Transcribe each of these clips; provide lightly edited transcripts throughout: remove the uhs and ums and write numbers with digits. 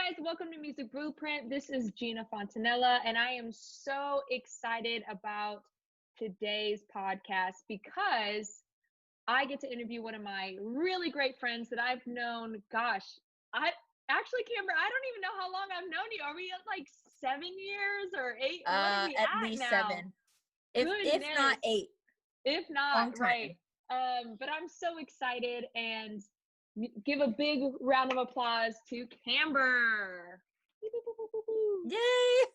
guys, welcome to Music Blueprint. This is Gina Fontanella, and I am so excited about today's podcast because I get to interview one of my really great friends that I've known. Gosh, I actually, Kamber, I don't even know how long I've known you. Are we at like 7 years or 8? What are we At at least now? 7, if not 8. If not, right. But I'm so excited, and give a big round of applause to Kamber. Yay!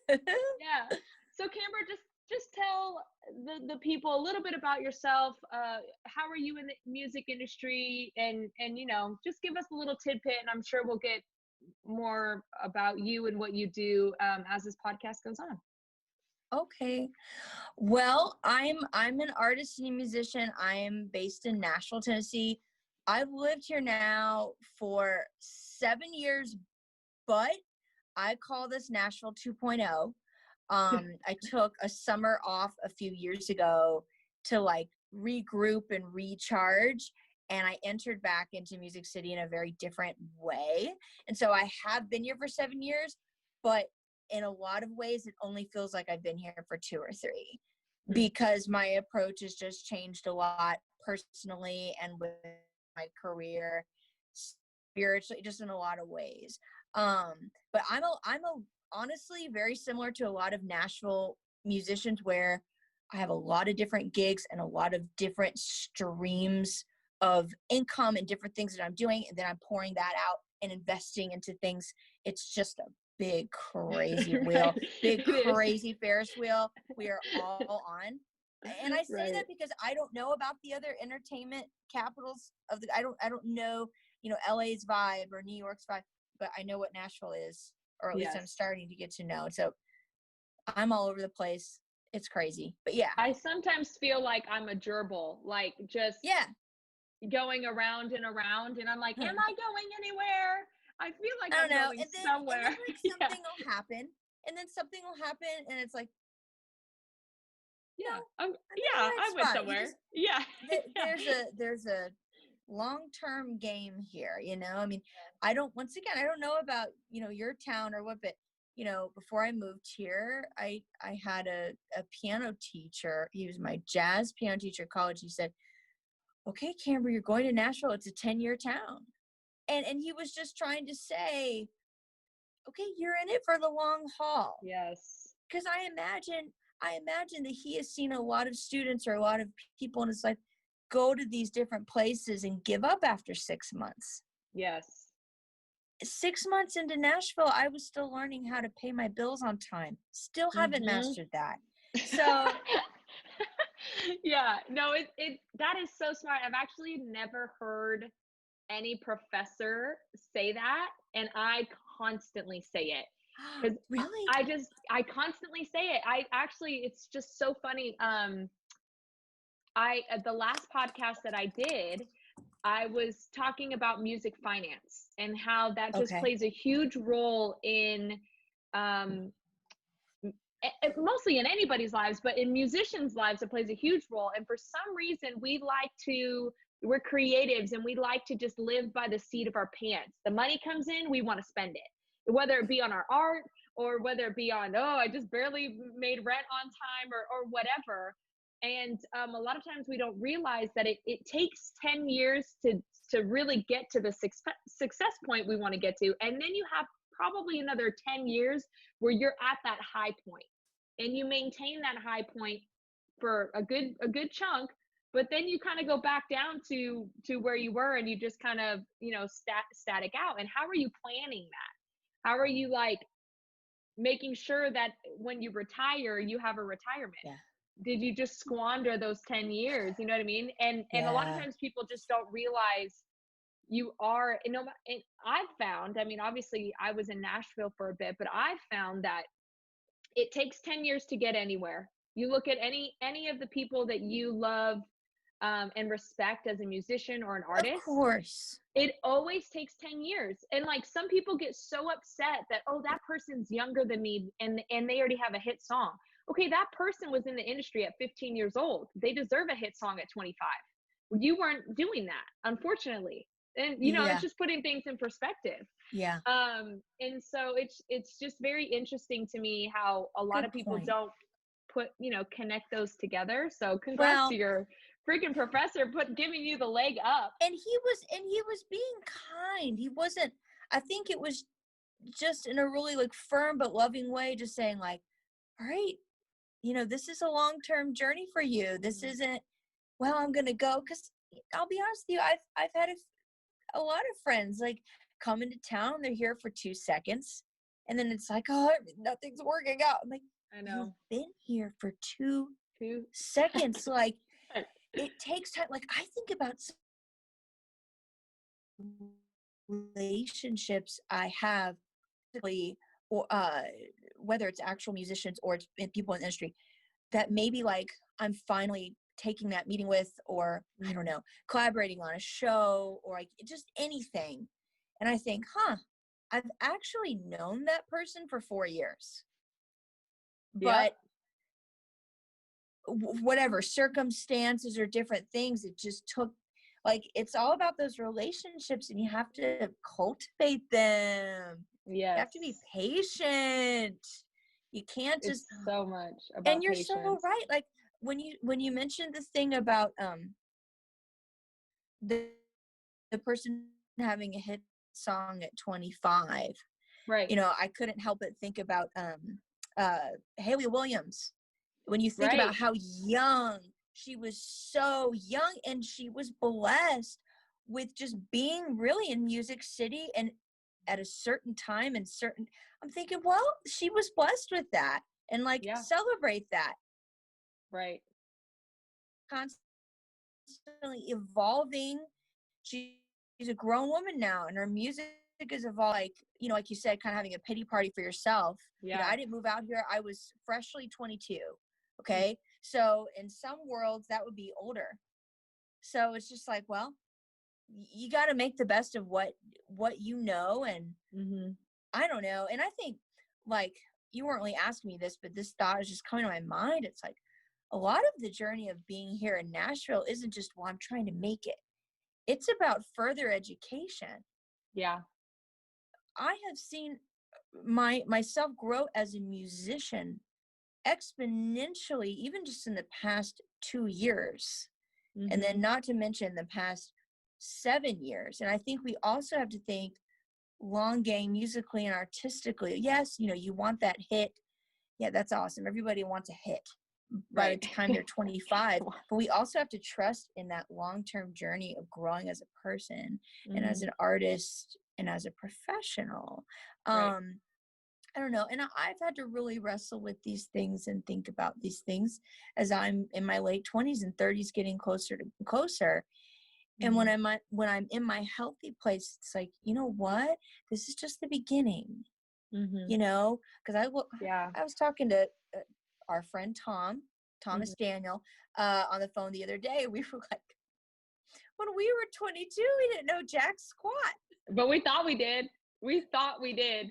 Yeah. So Kamber, just tell the people a little bit about yourself. How are you in the music industry, and just give us a little tidbit, and I'm sure we'll get more about you and what you do as this podcast goes on. Okay. Well, I'm an artist and a musician. I am based in Nashville, Tennessee. I've lived here now for 7 years, but I call this Nashville 2.0. I took a summer off a few years ago to like regroup and recharge, and I entered back into Music City in a very different way. And so I have been here for 7 years, but in a lot of ways, it only feels like I've been here for 2 or 3 because my approach has just changed a lot personally and with my career, spiritually, just in a lot of ways. But I'm honestly very similar to a lot of Nashville musicians where I have a lot of different gigs and a lot of different streams of income and different things that I'm doing, and then I'm pouring that out and investing into things. It's just a big crazy wheel, big crazy Ferris wheel we are all on. And I say that because I don't know about the other entertainment capitals of the I don't know, LA's vibe or New York's vibe, but I know what Nashville is, or at least I'm starting to get to know. So I'm all over the place. It's crazy. But yeah. I sometimes feel like I'm a gerbil, like just going around and around, and I'm like, am I going anywhere? I feel like I'm going somewhere. And then like something will happen, and then something will happen, and it's like, I went somewhere. There's a long-term game here, I mean, I don't know about, your town or what, but, before I moved here, I had a piano teacher. He was my jazz piano teacher at college. He said, okay, Kamber, you're going to Nashville. It's a 10-year town. And he was just trying to say, okay, you're in it for the long haul. Yes. Because I imagine that he has seen a lot of students or a lot of people in his life go to these different places and give up after 6 months. Yes. 6 months into Nashville, I was still learning how to pay my bills on time. Still haven't mastered that. So that is so smart. I've actually never heard any professor say that, and I constantly say it. Really? I constantly say it. It's just so funny. The last podcast that I did, I was talking about music finance and how that just plays a huge role in, mostly in anybody's lives, but in musicians' lives, it plays a huge role. And for some reason, we're creatives, and we like to just live by the seat of our pants. The money comes in, we want to spend it, whether it be on our art or whether it be on, I just barely made rent on time or whatever. And a lot of times we don't realize that it takes 10 years to really get to the success point we want to get to. And then you have probably another 10 years where you're at that high point, and you maintain that high point for a good chunk, but then you kind of go back down to where you were, and you just kind of, static out. And how are you planning that? How are you like making sure that when you retire, you have a retirement? Yeah. Did you just squander those 10 years? You know what I mean? And a lot of times people just don't realize you are, and I've found, I mean, obviously I was in Nashville for a bit, but I've found that it takes 10 years to get anywhere. You look at any of the people that you love and respect as a musician or an artist. Of course. It always takes 10 years. And like, some people get so upset that, that person's younger than me and they already have a hit song. Okay, that person was in the industry at 15 years old. They deserve a hit song at 25. You weren't doing that, unfortunately. And it's Yeah. just putting things in perspective. Yeah. And so it's just very interesting to me how a lot Good of people point. don't connect those together. So congrats to Well, your freaking professor giving you the leg up. and he was being kind. He wasn't, I think it was just in a really like firm but loving way, just saying like, all right, this is a long-term journey for you. This Mhm. isn't, well, I'm gonna go, because I'll be honest with you, I've had a lot of friends like come into town, they're here for 2 seconds, and then it's like, oh, nothing's working out. I'm like, I you've know. been here for two Too. seconds. Like, it takes time. Like, I think about relationships I have, or whether it's actual musicians or it's people in the industry, that maybe like I'm finally taking that meeting with, or I don't Mhm. know, collaborating on a show, or like just anything. And I think, I've actually known that person for 4 years, Yep. but whatever circumstances or different things, it just took, like, it's all about those relationships, and you have to cultivate them. You have to be Yes. patient. You can't just, It's so much and about you're so patience. right. Like, when you mentioned the thing about the the person having a hit song at 25, Right. I couldn't help but think about Haley Williams. When you think about Right. how young she was, so young, and she was blessed with just being really in Music City and at a certain time and certain, I'm thinking, well, she was blessed with that, and like Yeah. celebrate that. Right. Constantly evolving. She's a grown woman now, and her music is evolving. Like, like you said, kind of having a pity party for yourself. Yeah. I didn't move out here. I was freshly 22. Mm. Okay. So in some worlds, that would be older. So it's just like, well, you got to make the best of what you know. And Mhm. I don't know. And I think, like, you weren't really asking me this, but this thought is just coming to my mind. It's like a lot of the journey of being here in Nashville isn't just, well, I'm trying to make it. It's about further education. Yeah. I have seen myself grow as a musician exponentially, even just in the past 2 years. And then Mhm. not to mention the past 7 years. And I think we also have to think long game musically and artistically. Yes, you want that hit. Yeah, that's awesome. Everybody wants a hit by the Right. time they're 25. But we also have to trust in that long-term journey of growing as a person and as Mhm. an artist and as a professional. Right. I don't know. And I've had to really wrestle with these things and think about these things as I'm in my late 20s and 30s, getting closer to closer. And when Mhm. I'm in my healthy place, it's like, you know what? This is just the beginning, Mhm. because Yeah. I was talking to our friend Thomas Mhm. Daniel, on the phone the other day. We were like, when we were 22, we didn't know jack squat. But we thought we did. We thought we did.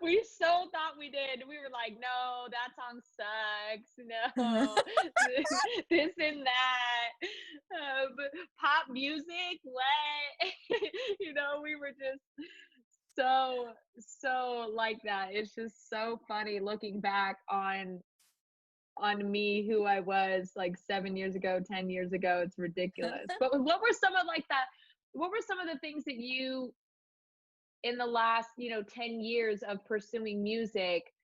We so thought we did. We were like, no, that song sucks. No, this and that. Pop music, what? We were just so like that. It's just so funny looking back on me, who I was like 7 years ago, 10 years ago. It's ridiculous. But what were some of like that? What were some of the things that you, in the last 10 years of pursuing music,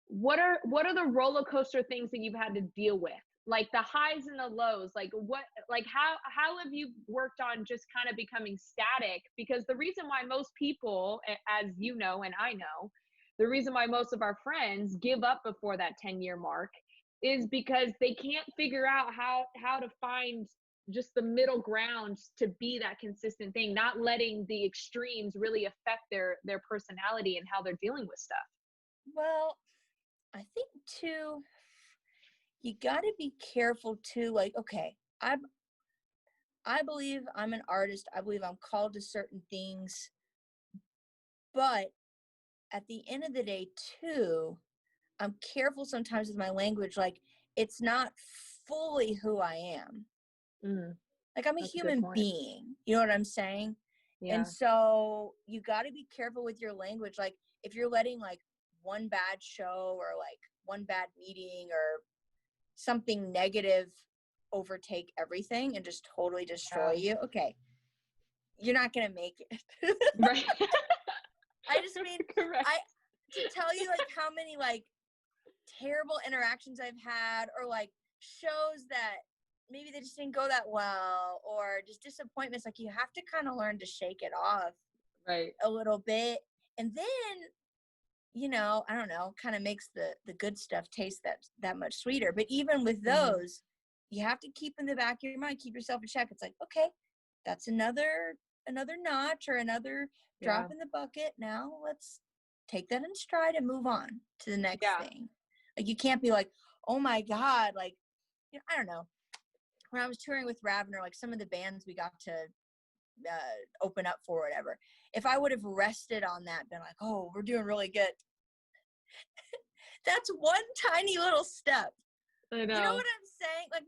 what are the roller coaster things that you've had to deal with, like the highs and the lows, like what, like how have you worked on just kind of becoming static? Because the reason why most people, as you know and I know, the reason why most of our friends give up before that 10-year mark is because they can't figure out how to find just the middle ground to be that consistent thing, not letting the extremes really affect their personality and how they're dealing with stuff. Well, I think too, you got to be careful too. Like, okay, I believe I'm an artist. I believe I'm called to certain things, but at the end of the day, too, I'm careful sometimes with my language. Like, it's not fully who I am. Mm. Like, I'm a That's a good human point. being. You know what I'm saying? And Yeah. so you got to be careful with your language. Like, if you're letting like one bad show or like one bad meeting or something negative overtake everything and just totally destroy Yeah. you, okay, you're not going to make it. Right. I just mean, Correct. to tell you like how many like terrible interactions I've had, or like shows that maybe they just didn't go that well, or just disappointments, like you have to kind of learn to shake it off Right. a little bit. And then, you know, I don't know, kind of makes the good stuff taste that much sweeter. But even with Hmm. those, you have to keep in the back of your mind, keep yourself in check. It's like, okay, that's another notch or another drop Yeah. in the bucket. Now let's take that in stride and move on to the next Yeah. thing. Like, you can't be like, oh my God, like, you know, I don't know. When I was touring with Ravner, like some of the bands we got to open up for, whatever, if I would have rested on that, been like, oh, we're doing really good, that's one tiny little step. I You know know. what I'm saying? Like,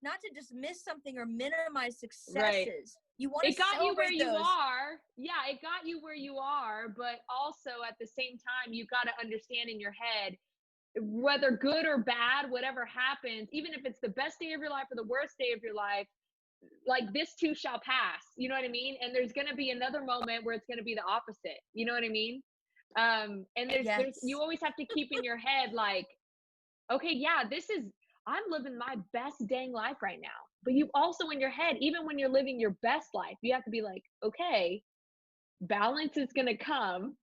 not to dismiss something or minimize Right. successes. You want to It got you where celebrate you those. are. Yeah, it got you where you are, but also at the same time, you got to understand in your head, whether good or bad, whatever happens, even if it's the best day of your life or the worst day of your life, like this too shall pass. You know what I mean? And there's going to be another moment where it's going to be the opposite. You know what I mean? And there's you Yes. always have to keep in your head like, okay, yeah, I'm living my best dang life right now. But you also in your head, even when you're living your best life, you have to be like, okay, balance is going to come.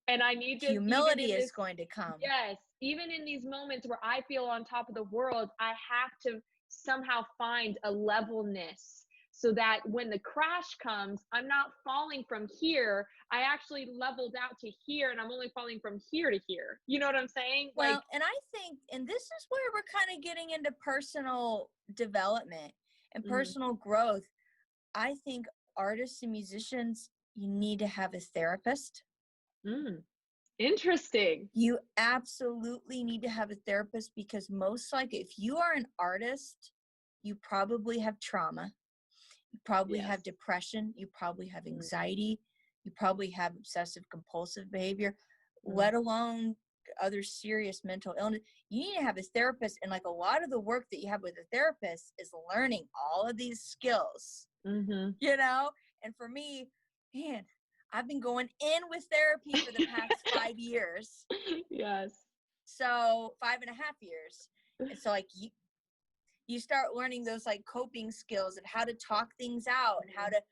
And I need to, even Humility in is this, going to come. yes, even in these moments where I feel on top of the world, I have to somehow find a levelness so that when the crash comes, I'm not falling from here. I actually leveled out to here and I'm only falling from here to here. You know what I'm saying? Like, Well, and I think, and this is where we're kind of getting into personal development and mhm. personal growth. I think artists and musicians, you need to have a therapist. Mm, interesting. You absolutely need to have a therapist, because most likely, if you are an artist, you probably have trauma. You probably Yes. have depression. You probably have Mm, anxiety. You probably have obsessive compulsive behavior, mm, let alone other serious mental illness. You need to have a therapist. And like, a lot of the work that you have with a therapist is learning all of these skills, mhm. you know? And for me, man, I've been going in with therapy for the past 5 years. Yes. So 5.5 years. And so like you start learning those like coping skills of how to talk things out and how Mhm. to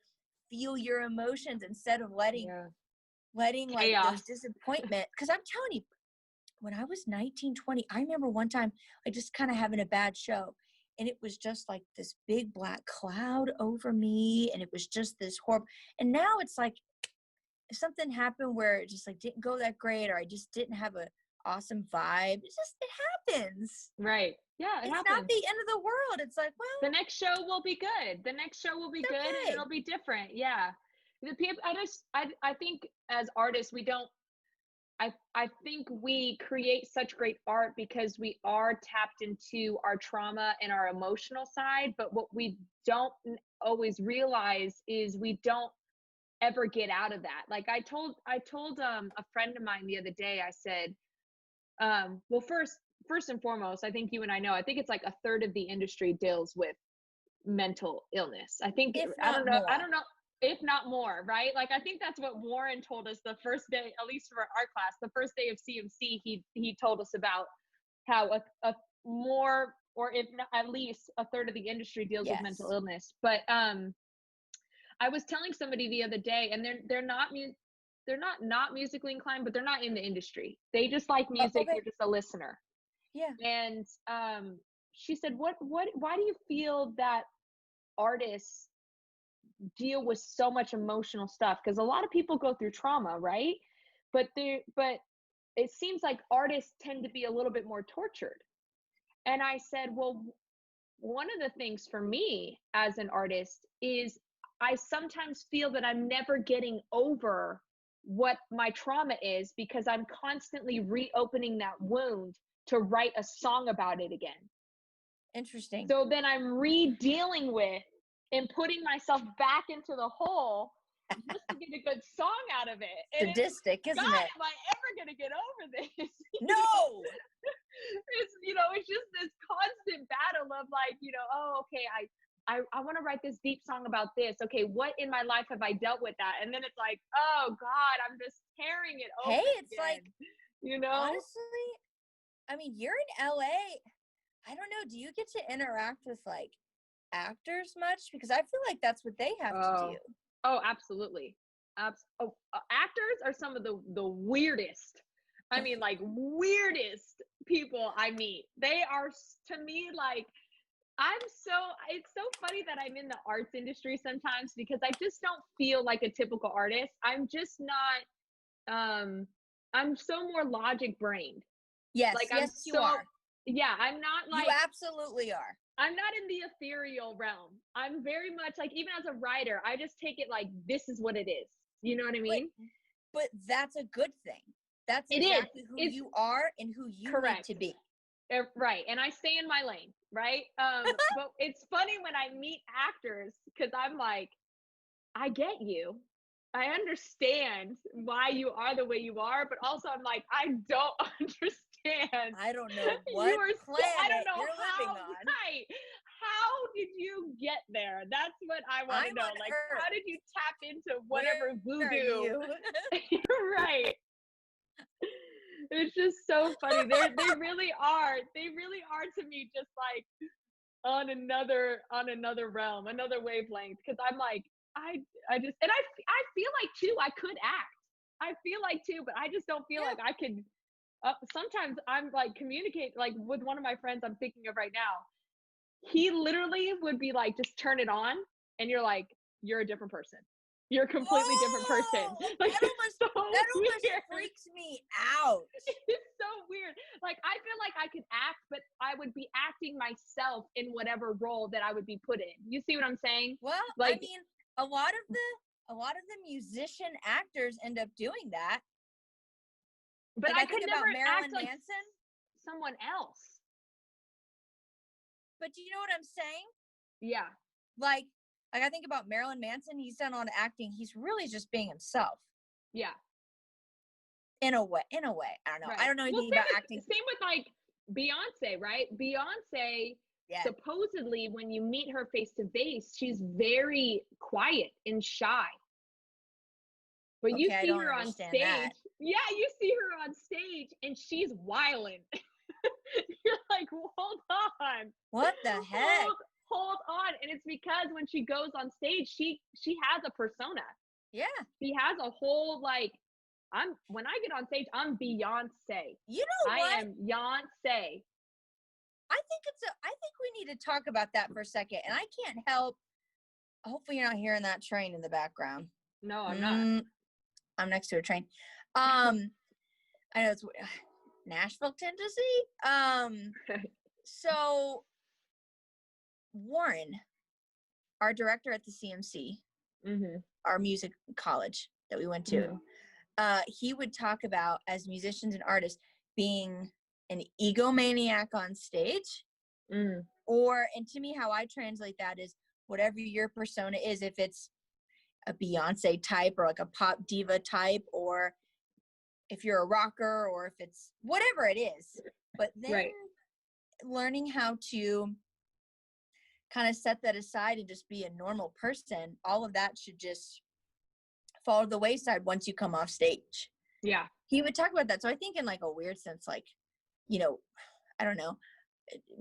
feel your emotions instead of Yeah. letting like those Chaos. disappointment. Because I'm telling you, when I was 19, 20, I remember one time I just kind of having a bad show, and it was just like this big black cloud over me, and it was just this horrible. And now it's like, if something happened where it just like didn't go that great, or I just didn't have a awesome vibe, it happens. Right. Yeah, it It's not happens. the end of the world. It's like, The well, next show will be good. The next show will be it's good and okay. it'll be different. Yeah. The people I think as artists we don't I think we create such great art because we are tapped into our trauma and our emotional side, but what we don't always realize is we don't ever get out of that. Like I told a friend of mine the other day, I said, well, first and foremost, I think you and I know, I think it's like a third of the industry deals with mental illness. I think If I not don't know, I more. don't know if not more, right? Like I think that's what Warren told us the first day, at least for our class, the first day of CMC, he told us about how a more or if not at least a third of the industry deals with mental Yes. illness. But I was telling somebody the other day, and they're not musically inclined, but they're not in the industry. They just like Oh, music. okay. They're just a listener. Yeah. And she said, "What? Why do you feel that artists deal with so much emotional stuff? Because a lot of people go through trauma, right? But it seems like artists tend to be a little bit more tortured." And I said, "Well, one of the things for me as an artist is I sometimes feel that I'm never getting over what my trauma is because I'm constantly reopening that wound to write a song about it again." Interesting. So then I'm re-dealing with and putting myself back into the hole just to get a good song out of it. And Sadistic, isn't God, it? am I ever gonna get over this? No. It's just this constant battle of like, oh, okay, I want to write this deep song about this. Okay, what in my life have I dealt with that? And then it's like, oh God, I'm just tearing it open. Hey, it's again, like, honestly, I mean, you're in LA. I don't know. Do you get to interact with like actors much? Because I feel like that's what they have to do. Oh, absolutely. Actors are some of the weirdest. I mean, like weirdest people I meet. They are to me like it's so funny that I'm in the arts industry sometimes because I just don't feel like a typical artist. I'm just not I'm so more logic brained. Yes, like yes, you are. Yeah, I'm not like you absolutely are. I'm not in the ethereal realm. I'm very much like, even as a writer, I just take it like this is what it is. You know what I mean? But that's a good thing. That's exactly who you are and who you need to be. Right. And I stay in my lane, right? But it's funny when I meet actors because I'm like, I get you. I understand why you are the way you are, but also I'm like, I don't understand. I don't know what planet I don't know you're living on. Right. How did you get there? That's what I want to know. Like, Earth. How did you tap into whatever voodoo? Right. It's just so funny. They really are. They really are to me just like on another realm, another wavelength. Because I'm like, I just, and I feel like too, I could act. I feel like too, but I just don't feel like I could. Sometimes I'm like communicate like with one of my friends I'm thinking of right now. He literally would be like, just turn it on, and you're like, you're a different person. You're a completely different person. Like, that almost freaks me out. It's so weird. Like, I feel like I could act, but I would be acting myself in whatever role that I would be put in. You see what I'm saying? Well, like, I mean, a lot of the musician actors end up doing that. But like, I could think never about Marilyn act like Manson. Someone else. But do you know what I'm saying? Yeah. Like I think about Marilyn Manson. He's done on acting. He's really just being himself. Yeah. In a way. I don't know. Right. I don't know anything about acting. Same with like Beyonce, right? Beyonce, supposedly when you meet her face to face, she's very quiet and shy. But you see her on stage. That. Yeah, you see her on stage and she's wilding. You're like, hold on. What the heck? Hold on. And it's because when she goes on stage, she has a persona. Yeah. She has a whole like, when I get on stage, I'm Beyonce. You know what? I am Beyonce. I think we need to talk about that for a second. And I can't help. Hopefully you're not hearing that train in the background. No, I'm not. I'm next to a train. I know it's Nashville, Tennessee. So Warren, our director at the CMC, our music college that we went to, he would talk about, as musicians and artists, being an egomaniac on stage, or, and to me, how I translate that is whatever your persona is, if it's a Beyonce type or like a pop diva type, or if you're a rocker, or if it's whatever it is, but then learning how to kind of set that aside and just be a normal person, all of that should just fall to the wayside once you come off stage. Yeah. He would talk about that. So I think in like a weird sense, like, you know, I don't know,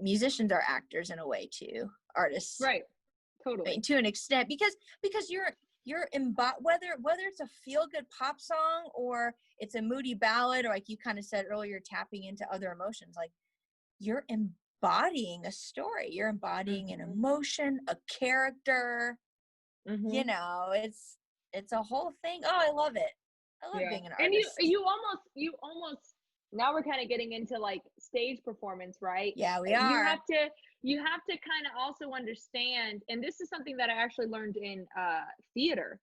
musicians are actors in a way too, artists. Right. Totally. To an extent, because you're whether it's a feel-good pop song or it's a moody ballad, or like you kind of said earlier, tapping into other emotions, like you're embodying a story, you're embodying an emotion, a character. You know, it's a whole thing. Oh, I love it. I love being an artist. And you almost now we're kind of getting into like stage performance, right? Yeah, we are. You have to kind of also understand, and this is something that I actually learned in theater,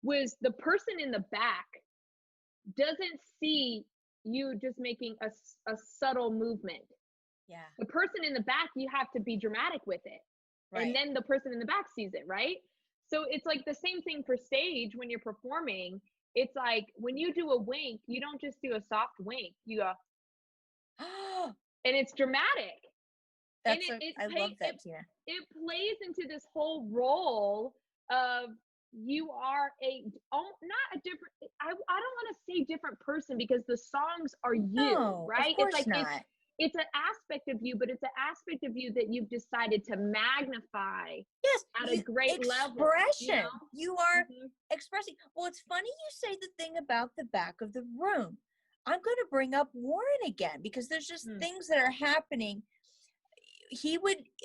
was the person in the back doesn't see you just making a subtle movement. Yeah. The person in the back, you have to be dramatic with it. Right. And then the person in the back sees it, right? So it's like the same thing for stage when you're performing. It's like when you do a wink, you don't just do a soft wink. You go, and it's dramatic. And I love that, Tina. it plays into this whole role of you are not a different, I don't want to say different person because the songs are you, No, right? of course It's like not. it's an aspect of you, but it's an aspect of you that you've decided to magnify Yes, at a great level. expression. You are Mhm. expressing. Well, it's funny you say the thing about the back of the room. I'm going to bring up Warren again because there's just things that are happening.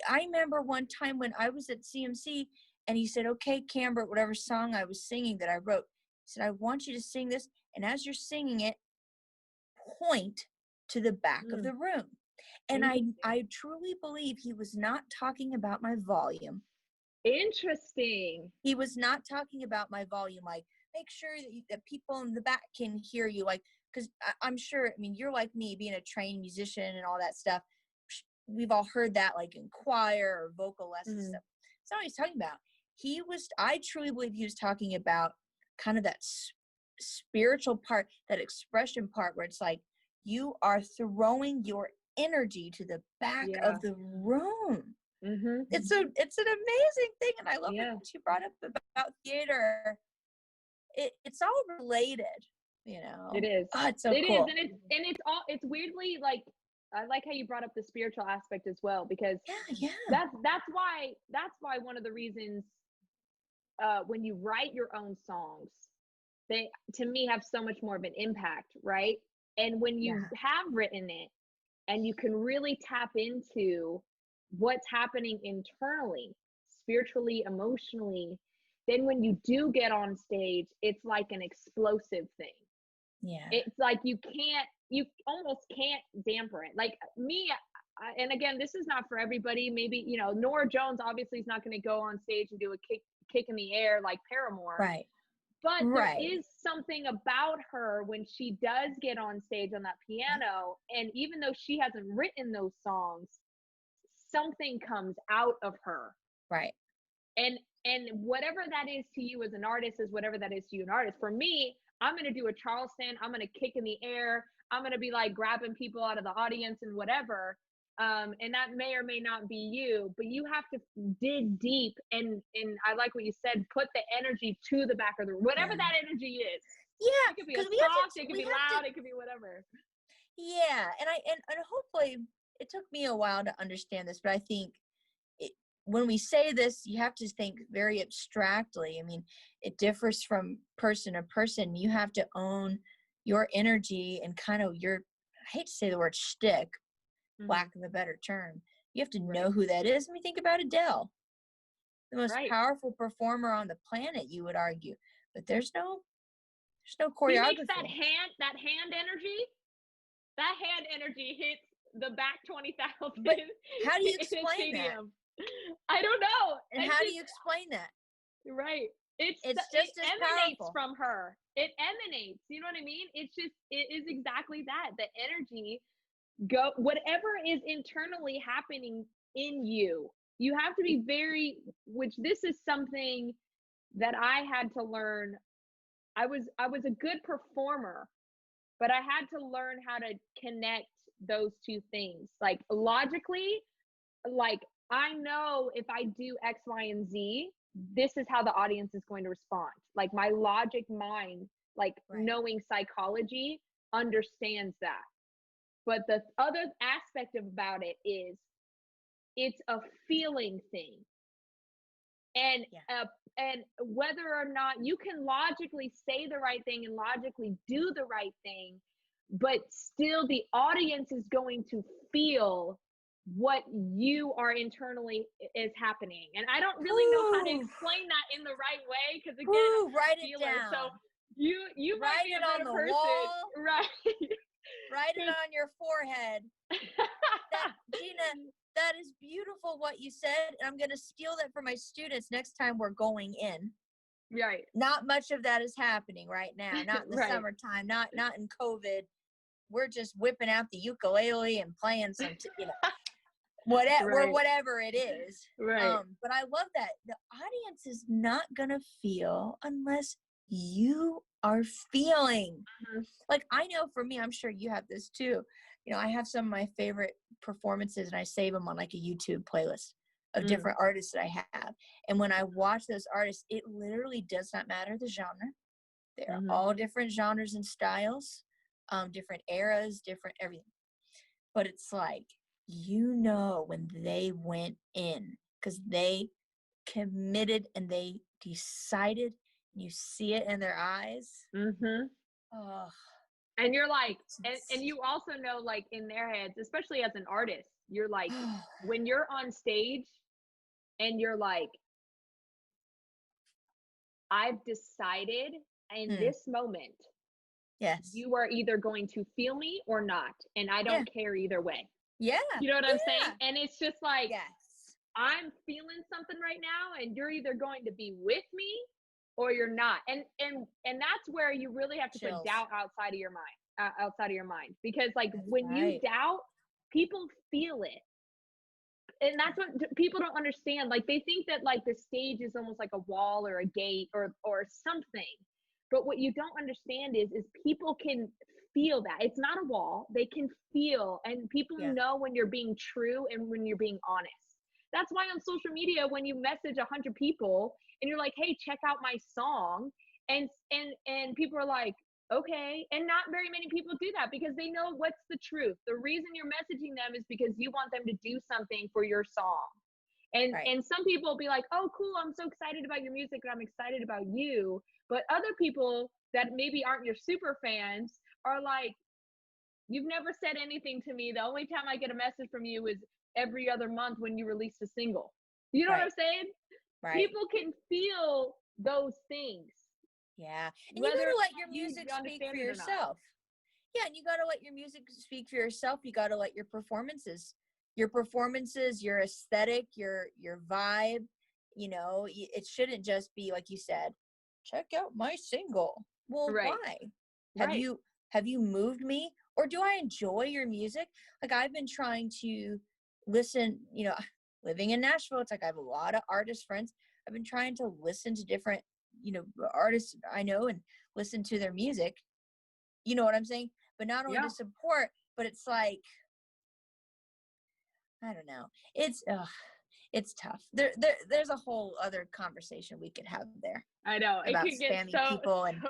I remember one time when I was at CMC and he said, okay, Kamber, whatever song I was singing that I wrote, he said, I want you to sing this. And as you're singing it, point to the back of the room. And I truly believe he was not talking about my volume. Interesting. He was not talking about my volume. Like, make sure that people in the back can hear you. Like, because I'm sure, I mean, you're like me, being a trained musician and all that stuff. We've all heard that, like in choir or vocal lessons stuff. That's not what he's talking about. I truly believe he was talking about kind of that spiritual part, that expression part where it's like you are throwing your energy to the back of the room. It's an amazing thing, and I love that you brought up about theater. It's all related, you know. It is. Oh, it's so cool. Is, and it's weirdly like, I like how you brought up the spiritual aspect as well, because that's why one of the reasons when you write your own songs, they to me have so much more of an impact, right? And when you have written it and you can really tap into what's happening internally, spiritually, emotionally, then when you do get on stage, it's like an explosive thing. Yeah. It's like you almost can't damper it. Like me, and again, this is not for everybody. Maybe, Norah Jones obviously is not going to go on stage and do a kick in the air like Paramore. Right. But there is something about her when she does get on stage on that piano, and even though she hasn't written those songs, something comes out of her. Right. And whatever that is to you as an artist is whatever that is to you an artist. For me, I'm going to do a Charleston. I'm going to kick in the air. I'm going to be like grabbing people out of the audience and whatever. And that may or may not be you, but you have to dig deep. And I like what you said, put the energy to the back of the room, whatever that energy is. Yeah. It could be a soft, it could be loud, it could be whatever. Yeah. And hopefully it took me a while to understand this, but I think when we say this, you have to think very abstractly. I mean, it differs from person to person. You have to own your energy and kind of I hate to say the word shtick, lack of a better term. You have to know who that is. I mean, think about Adele, the most powerful performer on the planet, you would argue. But there's no choreography. He makes that hand energy. That hand energy hits the back 20,000. But how do you explain that? I don't know. And how do you explain that? Right. It emanates powerful from her. It emanates. You know what I mean? It is exactly that. The energy whatever is internally happening in you. You have to be which this is something that I had to learn. I was a good performer, but I had to learn how to connect those two things. Like logically, like I know if I do X, Y, and Z, this is how the audience is going to respond. Like my logic mind, like knowing psychology, understands that. But the other aspect about it is it's a feeling thing. And and whether or not you can logically say the right thing and logically do the right thing, but still the audience is going to feel what you are internally is happening. And I don't really know how to explain that in the right way, because again, write it down. So you write might be it a better on the person. wall. Right. Write it on your forehead. Gina, that is beautiful what you said. And I'm going to steal that for my students next time we're going in. Right. Not much of that is happening right now. Not in the summertime. Not in COVID. we're just whipping out the ukulele and playing some, whatever, Right. whatever it is. Right. But I love that the audience is not gonna feel unless you are feeling. Mhm. Like, I know for me, I'm sure you have this too. I have some of my favorite performances and I save them on like a YouTube playlist of Mm. different artists that I have. And when I watch those artists, it literally does not matter the genre. They're Mhm. all different genres and styles, different eras, different everything. But it's like, when they went in because they committed and they decided, and you see it in their eyes. Mhm. Oh, And you're like, and just, you also know, like, in their heads, especially as an artist, you're like, when you're on stage and you're like, I've decided in hmm, this moment, yes. you are either going to feel me or not, and I Yeah. don't care either way. Yeah. You know what I'm saying? Yeah. And it's just like, Yes. I'm feeling something right now, and you're either going to be with me or you're not. And that's where you really have to put Chills. doubt outside of your mind, because like That's when you right. doubt, people feel it. And that's what people don't understand. Like they think that like the stage is almost like a wall or a gate or something. But what you don't understand is people can feel that. It's not a wall. They can feel, and people Yeah. know when you're being true and when you're being honest. That's why on social media, when you message 100 people and you're like, "Hey, check out my song," and people are like, okay, and not very many people do that because they know what's the truth. The reason you're messaging them is because you want them to do something for your song. and Right. and some people will be like, oh cool, I'm so excited about your music and I'm excited about you. But other people that maybe aren't your super fans are like, you've never said anything to me. The only time I get a message from you is every other month when you release a single. You know what I'm Right. saying? Right. People can feel those things, Yeah. And you got whether to let your you music speak for understand it or not. yourself. Yeah, and you got to let your music speak for yourself. You got to let your performances, your aesthetic, your vibe, it shouldn't just be like you said, check out my single. Well, Right. why? Have Right. you have you moved me, or do I enjoy your music? Like, I've been trying to listen, living in Nashville, it's like I have a lot of artist friends. I've been trying to listen to different, artists I know and listen to their music. You know what I'm saying? But not only to Yeah. support, but it's like, I don't know. It's tough. There's a whole other conversation we could have there I know. It about could get spamming so people, and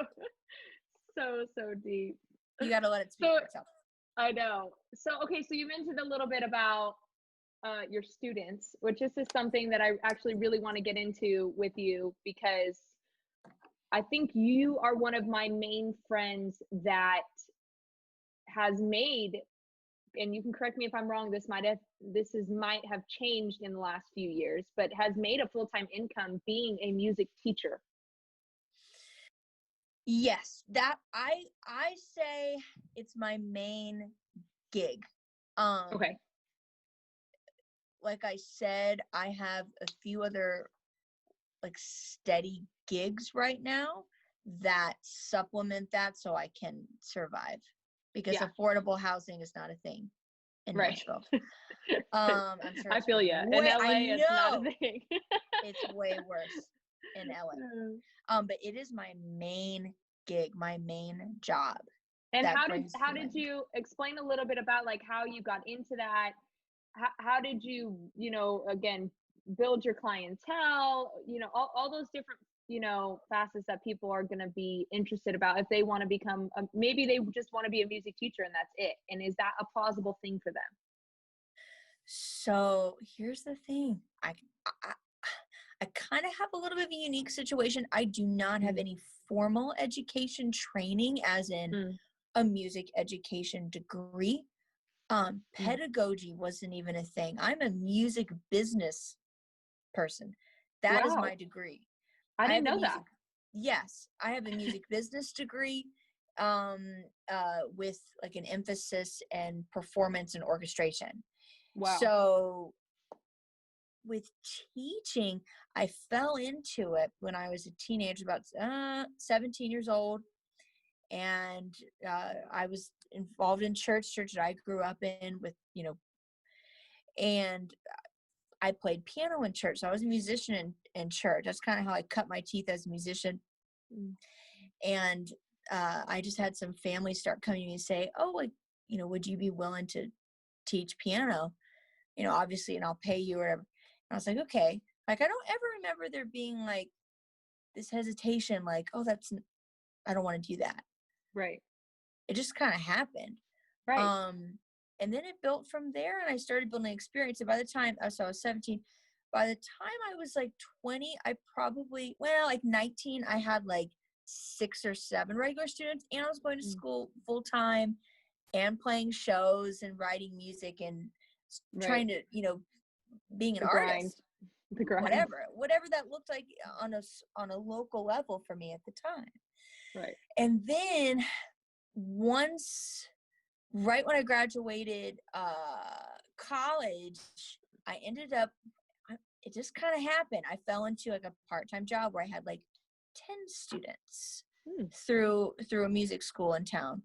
so so deep. you got to let it speak So for itself. I know. So okay, so you mentioned a little bit about your students, which this is something that I actually really want to get into with you, because I think you are one of my main friends that has made, and you can correct me if I'm wrong, might have changed in the last few years, but has made a full-time income being a music teacher. Yes, that I say it's my main gig. Okay. Like I said, I have a few other like steady gigs right now that supplement that so I can survive, because Yeah. affordable housing is not a thing in Right. Nashville. I'm sure I it's feel you. In way, I LA, it's not a know thing. it's way worse in LA. But it is my main gig, my main job And that brings how me did money. you explain a little bit about like how you got into that? How did you, again, build your clientele, all those different, facets that people are going to be interested about if they want to become maybe they just want to be a music teacher and that's it. And is that a plausible thing for them? So here's the thing. I, I kind of have a little bit of a unique situation. I do not have Mm, any formal education training, as in mm, a music education degree. mm. Pedagogy wasn't even a thing. I'm a music business person. That is my Wow. degree. I I didn't have a know that. music, yes, I have a music business degree, with like an emphasis in performance and orchestration. Wow. So with teaching, I fell into it when I was a teenager, about 17 years old. and I was involved in church that I grew up in with, and I played piano in church. So I was a musician in church. That's kind of how I cut my teeth as a musician. And I just had some families start coming to me and say, oh, like, would you be willing to teach piano? Obviously, and I'll pay you or whatever. And I was like, okay. Like, I don't ever remember there being like this hesitation, like, oh, I don't want to do that. Right. It just kind of happened. Right. And then it built from there, and I started building experience. And by the time, so I was 17, by the time I was like 20, I probably, like 19, I had like 6 or 7 regular students, and I was going to school full time and playing shows and writing music and trying to, being an artist, The grind. whatever that looked like on a local level for me at the time. Right. And then right when I graduated college, I ended up, it just kind of happened. I fell into like a part-time job where I had like 10 students through a music school in town.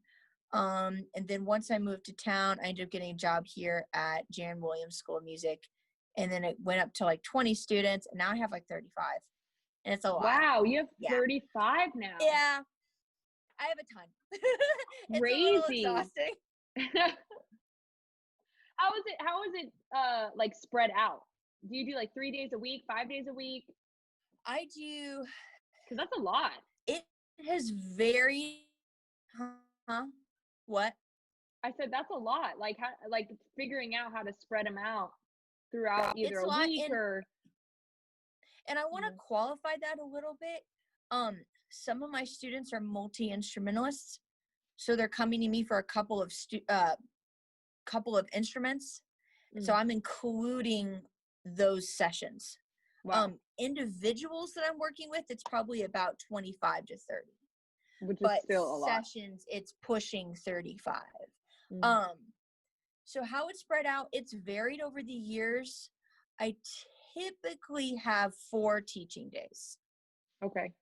And then once I moved to town, I ended up getting a job here at Jan Williams School of Music. And then it went up to like 20 students, and now I have like 35. And it's a lot. Wow, you have 35 now. Yeah, I have a ton. It's Crazy. a little exhausting. How is it like spread out? Do you do like 3 days a week, 5 days a week? I do. Because that's a lot. It has varied. Huh? What? I said that's a lot. Like figuring out how to spread them out throughout either a week or. And I want to qualify that a little bit. Some of my students are multi-instrumentalists, so they're coming to me for a couple of instruments. So I'm including those sessions. Wow. Individuals that I'm working with, it's probably about 25 to 30. Which is still a lot. Sessions, it's pushing 35. So how it's spread out, it's varied over the years. I typically have 4 teaching days. Okay.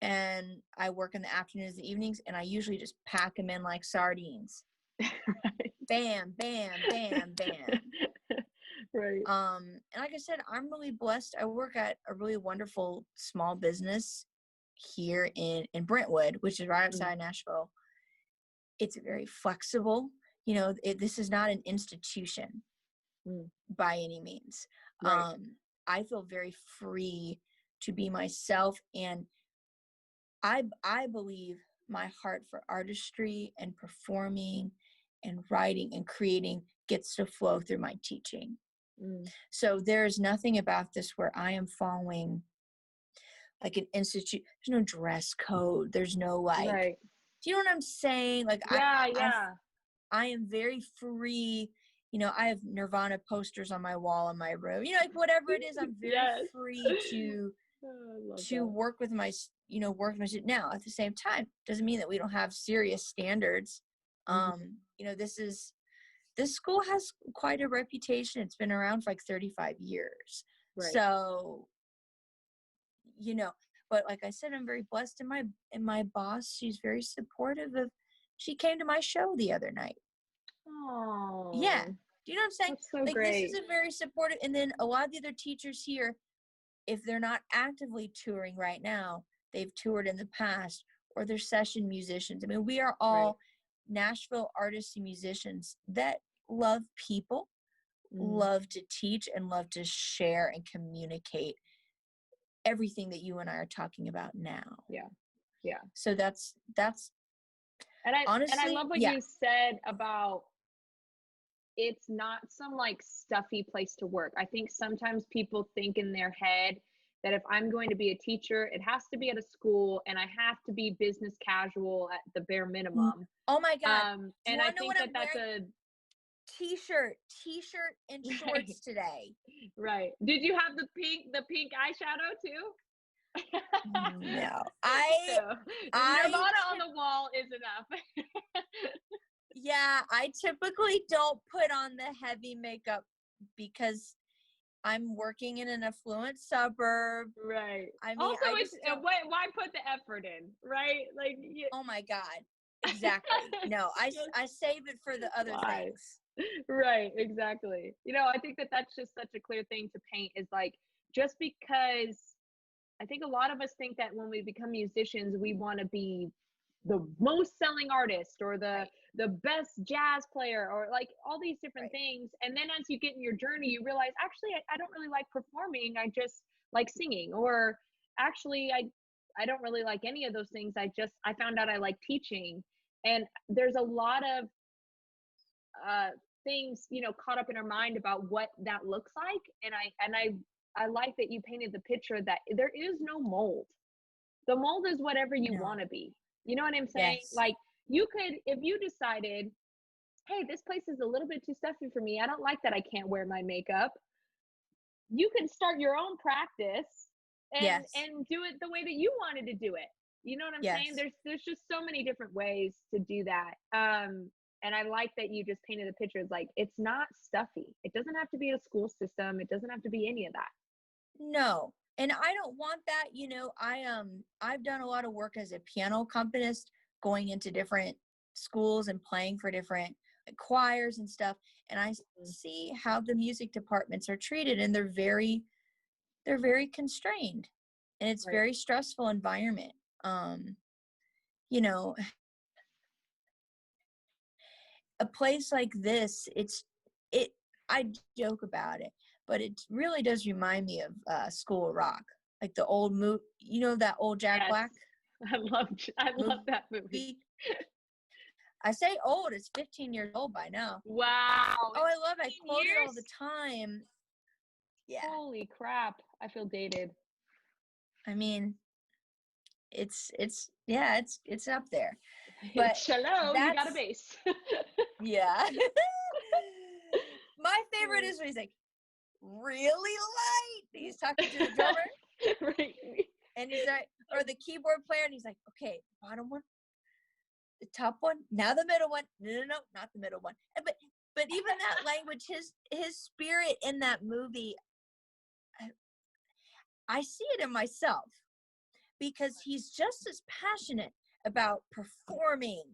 And I work in the afternoons and evenings, and I usually just pack them in like sardines. Right. Bam, bam, bam, bam. Right. And like I said, I'm really blessed. I work at a really wonderful small business here in Brentwood, which is right outside Nashville. It's very flexible. This is not an institution by any means. Right. I feel very free to be myself, and I believe my heart for artistry and performing and writing and creating gets to flow through my teaching. So there's nothing about this where I am following like an institute. There's no dress code. There's no like, right. Do you know what I'm saying? Like, I am very free. I have Nirvana posters on my wall in my room. Like whatever it is, I'm very free to work with my, work with my student. Now, at the same time, doesn't mean that we don't have serious standards. This school has quite a reputation. It's been around for like 35 years. Right. So, but like I said, I'm very blessed, and my boss, she's very supportive of, she came to my show the other night. Oh. Yeah. Do you know what I'm saying? That's so great. This is a very supportive, and then a lot of the other teachers here, if they're not actively touring right now, they've toured in the past, or they're session musicians. I mean, we are all Nashville artists and musicians that love people, love to teach, and love to share and communicate everything that you and I are talking about now. Yeah. So that's and honestly, and I love what you said about it's not some like stuffy place to work. I think sometimes people think in their head that if I'm going to be a teacher, it has to be at a school, and I have to be business casual at the bare minimum. Oh my God. And I think that's a t-shirt and shorts today. Right. Did you have the pink eyeshadow too? No. Nirvana on the wall is enough. Yeah, I typically don't put on the heavy makeup because I'm working in an affluent suburb. Right. I mean, Also, I it's just don't. why put the effort in, right? Like, Oh my God. Exactly. No, just I save it for the other why? things. Right, exactly. I think that that's just such a clear thing to paint is like just because I think a lot of us think that when we become musicians, we want to be the most selling artist or Right. the best jazz player or like all these different Right. things. And then as you get in your journey, you realize actually I don't really like performing. I just like singing. Or actually I don't really like any of those things. I found out I like teaching. And there's a lot of uh things, caught up in our mind about what that looks like. And I like that you painted the picture that there is no mold. The mold is whatever you No. want to be. You know what I'm saying? Yes. Like you could, if you decided, hey, this place is a little bit too stuffy for me. I don't like that I can't wear my makeup. You can start your own practice Yes. and do it the way that you wanted to do it. You know what I'm saying? Yes. There's just so many different ways to do that. And I like that you just painted the picture. It's like it's not stuffy. It doesn't have to be a school system. It doesn't have to be any of that. No. And I don't want that. I've done a lot of work as a piano accompanist, going into different schools and playing for different choirs and stuff. And I Mm. see how the music departments are treated, and they're very constrained, and it's Right. very stressful environment. Um, you know, a place like this, it I joke about it, but it really does remind me of School of Rock, like the old that old Jack Yes. Black I love that movie. movie. I say old, it's 15 years old by now. Wow. Oh, It's I love it. I 15 quote it all the years? time. Yeah. Holy crap. I feel dated. I mean, yeah, it's up there. But Cello, you got a that's bass. yeah. My favorite is when he's like really light. He's talking to the drummer. Right. And he's like, or the keyboard player, and he's like, okay, bottom one, the top one, now the middle one. No, not the middle one. But even that language, his spirit in that movie, I see it in myself, because he's just as passionate about performing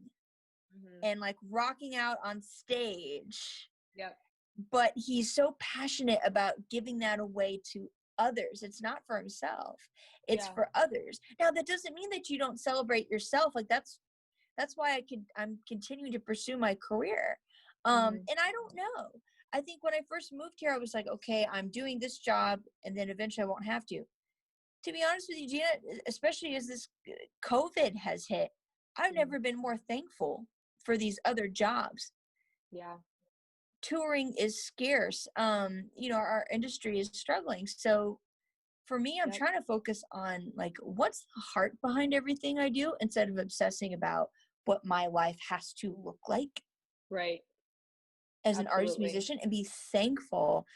Mhm. and like rocking out on stage, Yep. but he's so passionate about giving that away to others. It's not for himself, it's Yeah. for others. Now that doesn't mean that you don't celebrate yourself. Like that's why I'm continuing to pursue my career. Mhm. And I don't know, I think when I first moved here, I was like, okay, I'm doing this job and then eventually I won't have to be honest with you, Gina, especially as this COVID has hit. I've Mm. never been more thankful for these other jobs. Yeah. Touring is scarce. Our industry is struggling. So for me, I'm Yep. trying to focus on like what's the heart behind everything I do, instead of obsessing about what my life has to look like Right. as an artist Absolutely. musician, and be thankful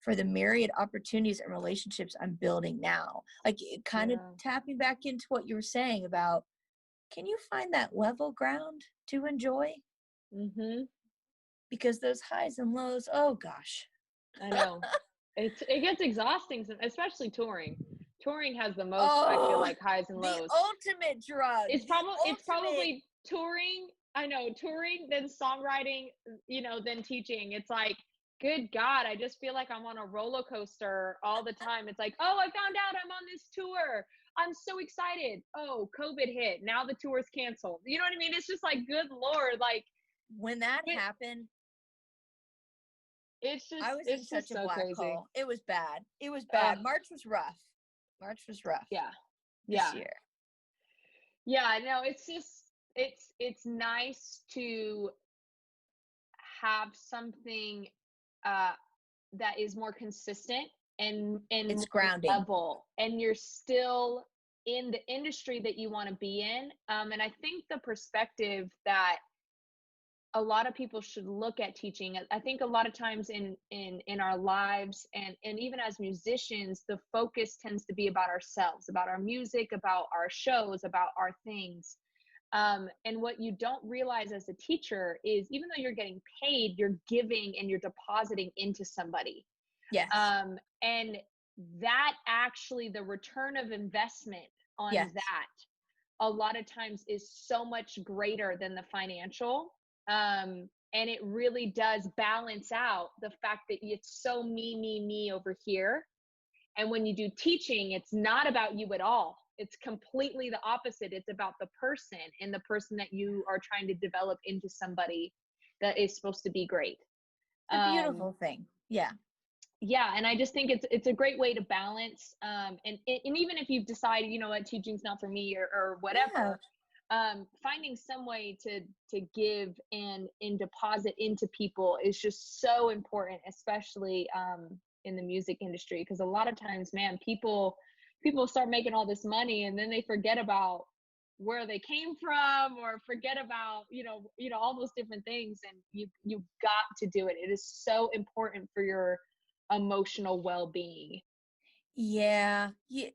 for the myriad opportunities and relationships I'm building now. Like kind of Yeah. tapping back into what you were saying about, can you find that level ground to enjoy? Mhm. Because those highs and lows, oh gosh. I know. It gets exhausting, especially touring. Touring has the most, I feel Oh, like, highs and the lows. ultimate drug, the It's ultimate. probably touring. I know, touring, then songwriting, then teaching. It's like, good God, I just feel like I'm on a roller coaster all the time. It's like, oh, I found out I'm on this tour. I'm so excited. Oh, COVID hit. Now the tour's canceled. You know what I mean? It's just like, good Lord, like When that it, happened, it's just I was in it's such just a so black crazy. hole. It was bad. It was Uh, bad. March was rough yeah. this Yeah. year. Yeah, no, it's just it's nice to have something uh that is more consistent and It's more grounding. level, and you're still in the industry that you want to be in. And I think the perspective that a lot of people should look at teaching, I think a lot of times in our lives and even as musicians, the focus tends to be about ourselves, about our music, about our shows, about our things. And what you don't realize as a teacher is even though you're getting paid, you're giving and you're depositing into somebody. Yes. And that actually, the return of investment on Yes. that, a lot of times is so much greater than the financial. And it really does balance out the fact that it's so me over here. And when you do teaching, it's not about you at all. It's completely the opposite. It's about the person and the person that you are trying to develop into somebody that is supposed to be great. The beautiful thing. Yeah. Yeah, and I just think it's a great way to balance. And even if you've decided, you know what, teaching's not for me or Yeah. whatever, finding some way to give and deposit into people is just so important, especially in the music industry, because a lot of times, man, people start making all this money and then they forget about where they came from, or forget about all those different things. And you've got to do it. It is so important for your emotional well-being. Yeah. Yeah.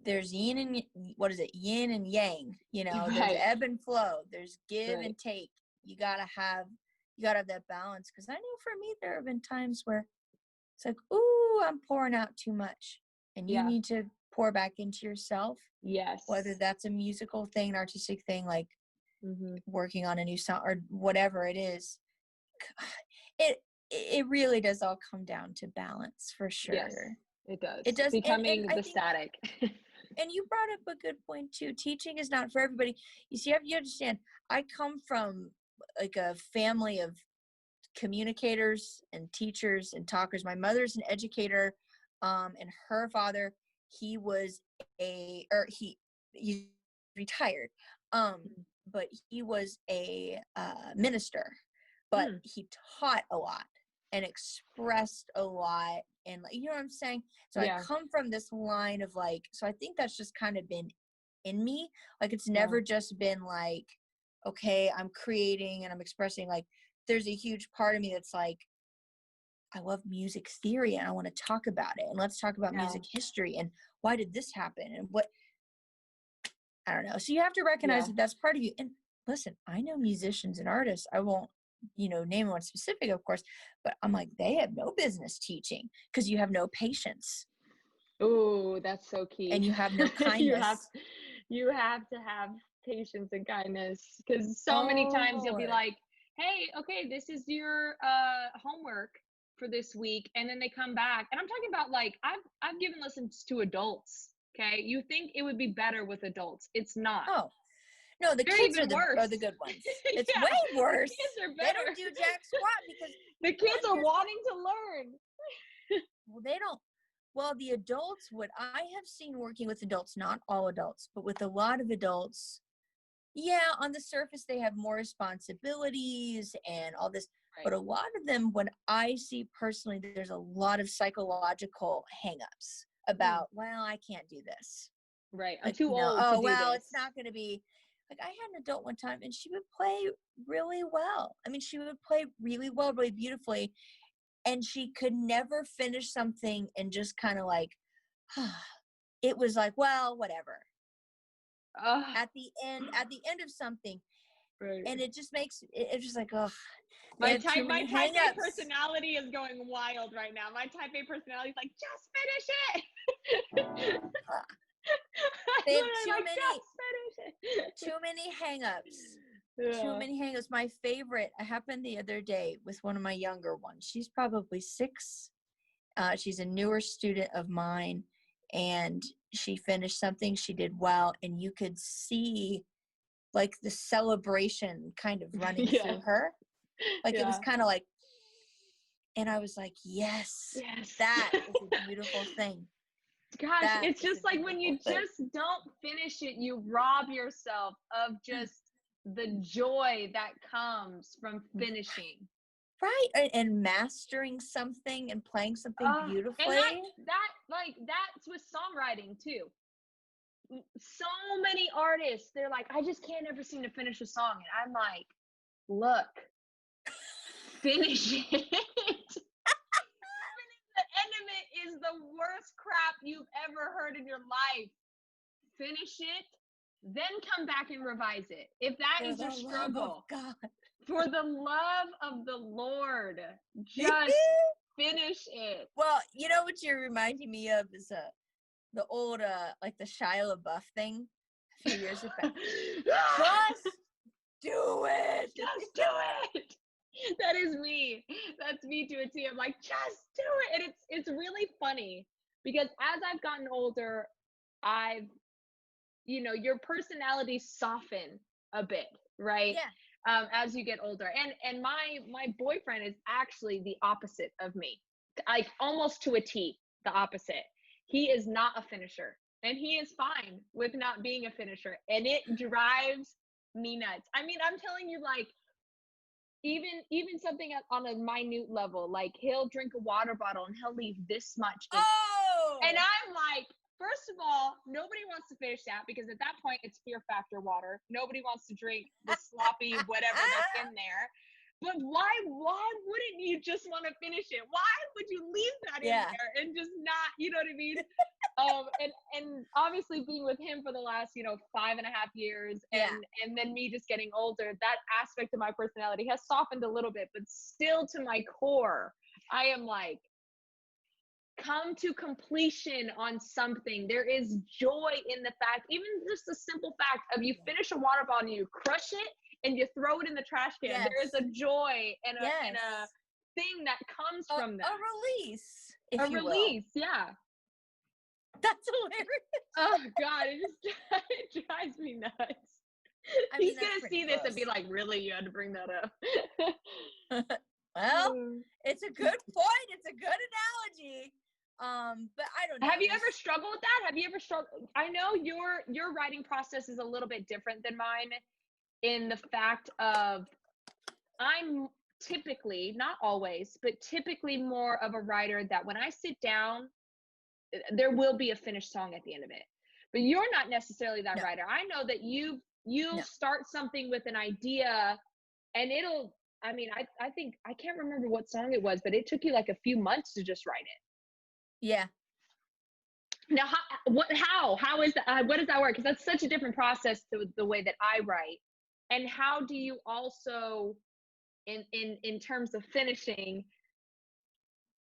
There's yin and what is it? Yin and yang. There's Right, ebb and flow. There's give right. and take. You gotta have that balance. Because I know for me, there have been times where it's like, ooh, I'm pouring out too much, and you Yeah. need to pour back into yourself. Yes. Whether that's a musical thing, an artistic thing, like Mm-hmm. working on a new song or whatever it is. It really does all come down to balance for Yes, sure. it does. It does, and Becoming I the think, static. and you brought up a good point too. Teaching is not for everybody. You see, you understand. I come from like a family of communicators and teachers and talkers. My mother's an educator, and her father, he was he's retired, but he was a minister, but Mm, he taught a lot and expressed a lot, and like, you know what I'm saying? So I yeah, come from this line of like, so I think that's just kind of been in me. Like, it's yeah, never just been like, okay, I'm creating and I'm expressing. Like, there's a huge part of me that's like, I love music theory and I want to talk about it. And let's talk about yeah, music history and why did this happen and what, I don't know. So you have to recognize yeah. that that's part of you. And listen, I know musicians and artists. I won't, name one specific, of course, but I'm like, they have no business teaching because you have no patience Oh, that's so and key. you have no you have kindness. you have to have patience and kindness, because so many Oh, times you'll be Lord. like, "Hey, okay, this is your homework for this week," and then they come back, and I'm talking about, like, I've given lessons to adults. Okay, you think it would be better with adults? It's not. Oh, no, the They're kids even are the worse. good ones. It's way Yeah, the worse. kids are They don't better. do jack squat because, The well, kids and are here's wanting to learn. they don't. Well, the adults, what I have seen working with adults, not all adults, but with a lot of adults, yeah, on the surface, they have more responsibilities and all this. But Right. a lot of them, when I see personally, there's a lot of psychological hangups Mm, about, well, I can't do this. right. I'm Like, too old to oh, do well, this. it's not going to be like, I had an adult one time and she would play really well. I mean, she would play really well, really beautifully. And she could never finish something and just kind of like, it was like, well, whatever. Ugh, At the end of something, right. and it just makes it's just like, oh, they My have too type many A hangups. personality is going wild right now. My type A personality is like, just finish it. I'm They have literally like, just too many hangups. finish Too it. many hangups. My favorite happened the other day with one of my younger ones. She's probably 6. She's a newer student of mine, and she finished something she did well, and you could see like the celebration kind of running Yeah. through her. Like, it was Yeah. kind of like, and I was like, yes, Yes. that is a beautiful thing. Gosh, That it's is a just like when beautiful you thing. just don't finish it, you rob yourself of just the joy that comes from finishing. Right. And mastering something and playing something And beautifully. that's with songwriting too. So many artists, they're like, I just can't ever seem to finish a song. And I'm like, look, finish it. The end of it is the worst crap you've ever heard in your life. Finish it, then come back and revise it. If that is your struggle, God. for the love of the Lord, just finish it. Well, you know what you're reminding me of is the old like the Shia LaBeouf thing a few years back. Just do it. Just do it. That is me. That's me to a T. I'm like, just do it. And it's really funny because as I've gotten older, I've, your personality soften a bit, right? Yeah. As you get older. And my boyfriend is actually the opposite of me. Like almost to a T, the opposite. He is not a finisher. And he is fine with not being a finisher. And it drives me nuts. I mean, I'm telling you, like, even something on a minute level, like he'll drink a water bottle and he'll leave this much in. Oh! And I'm like, first of all, nobody wants to finish that because at that point it's fear factor water. Nobody wants to drink the sloppy whatever that's in there. But why wouldn't you just want to finish it? Why would you leave that in there and just not, you know what I mean? And obviously being with him for the last, 5.5 years and then me just getting older, that aspect of my personality has softened a little bit, but still to my core, I am like, come to completion on something. There is joy in the fact, even just the simple fact of you finish a water bottle and you crush it and you throw it in the trash can. Yes. There is a joy and a thing that comes from that. A release. A release, yeah. That's hilarious. Oh God, it drives me nuts. He's gonna see this and be like, "Really, you had to bring that up?" Well, it's a good point. It's a good analogy. But I don't know. Have you ever struggled with that? Have you ever struggled? I know your writing process is a little bit different than mine in the fact of I'm typically, not always, but typically more of a writer that when I sit down, there will be a finished song at the end of it. But you're not necessarily that writer. I know that you'll start something with an idea and I think I can't remember what song it was, but it took you like a few months to just write it. Yeah. Now, how is that? What does that work? Because that's such a different process to the way that I write. And how do you also, in terms of finishing,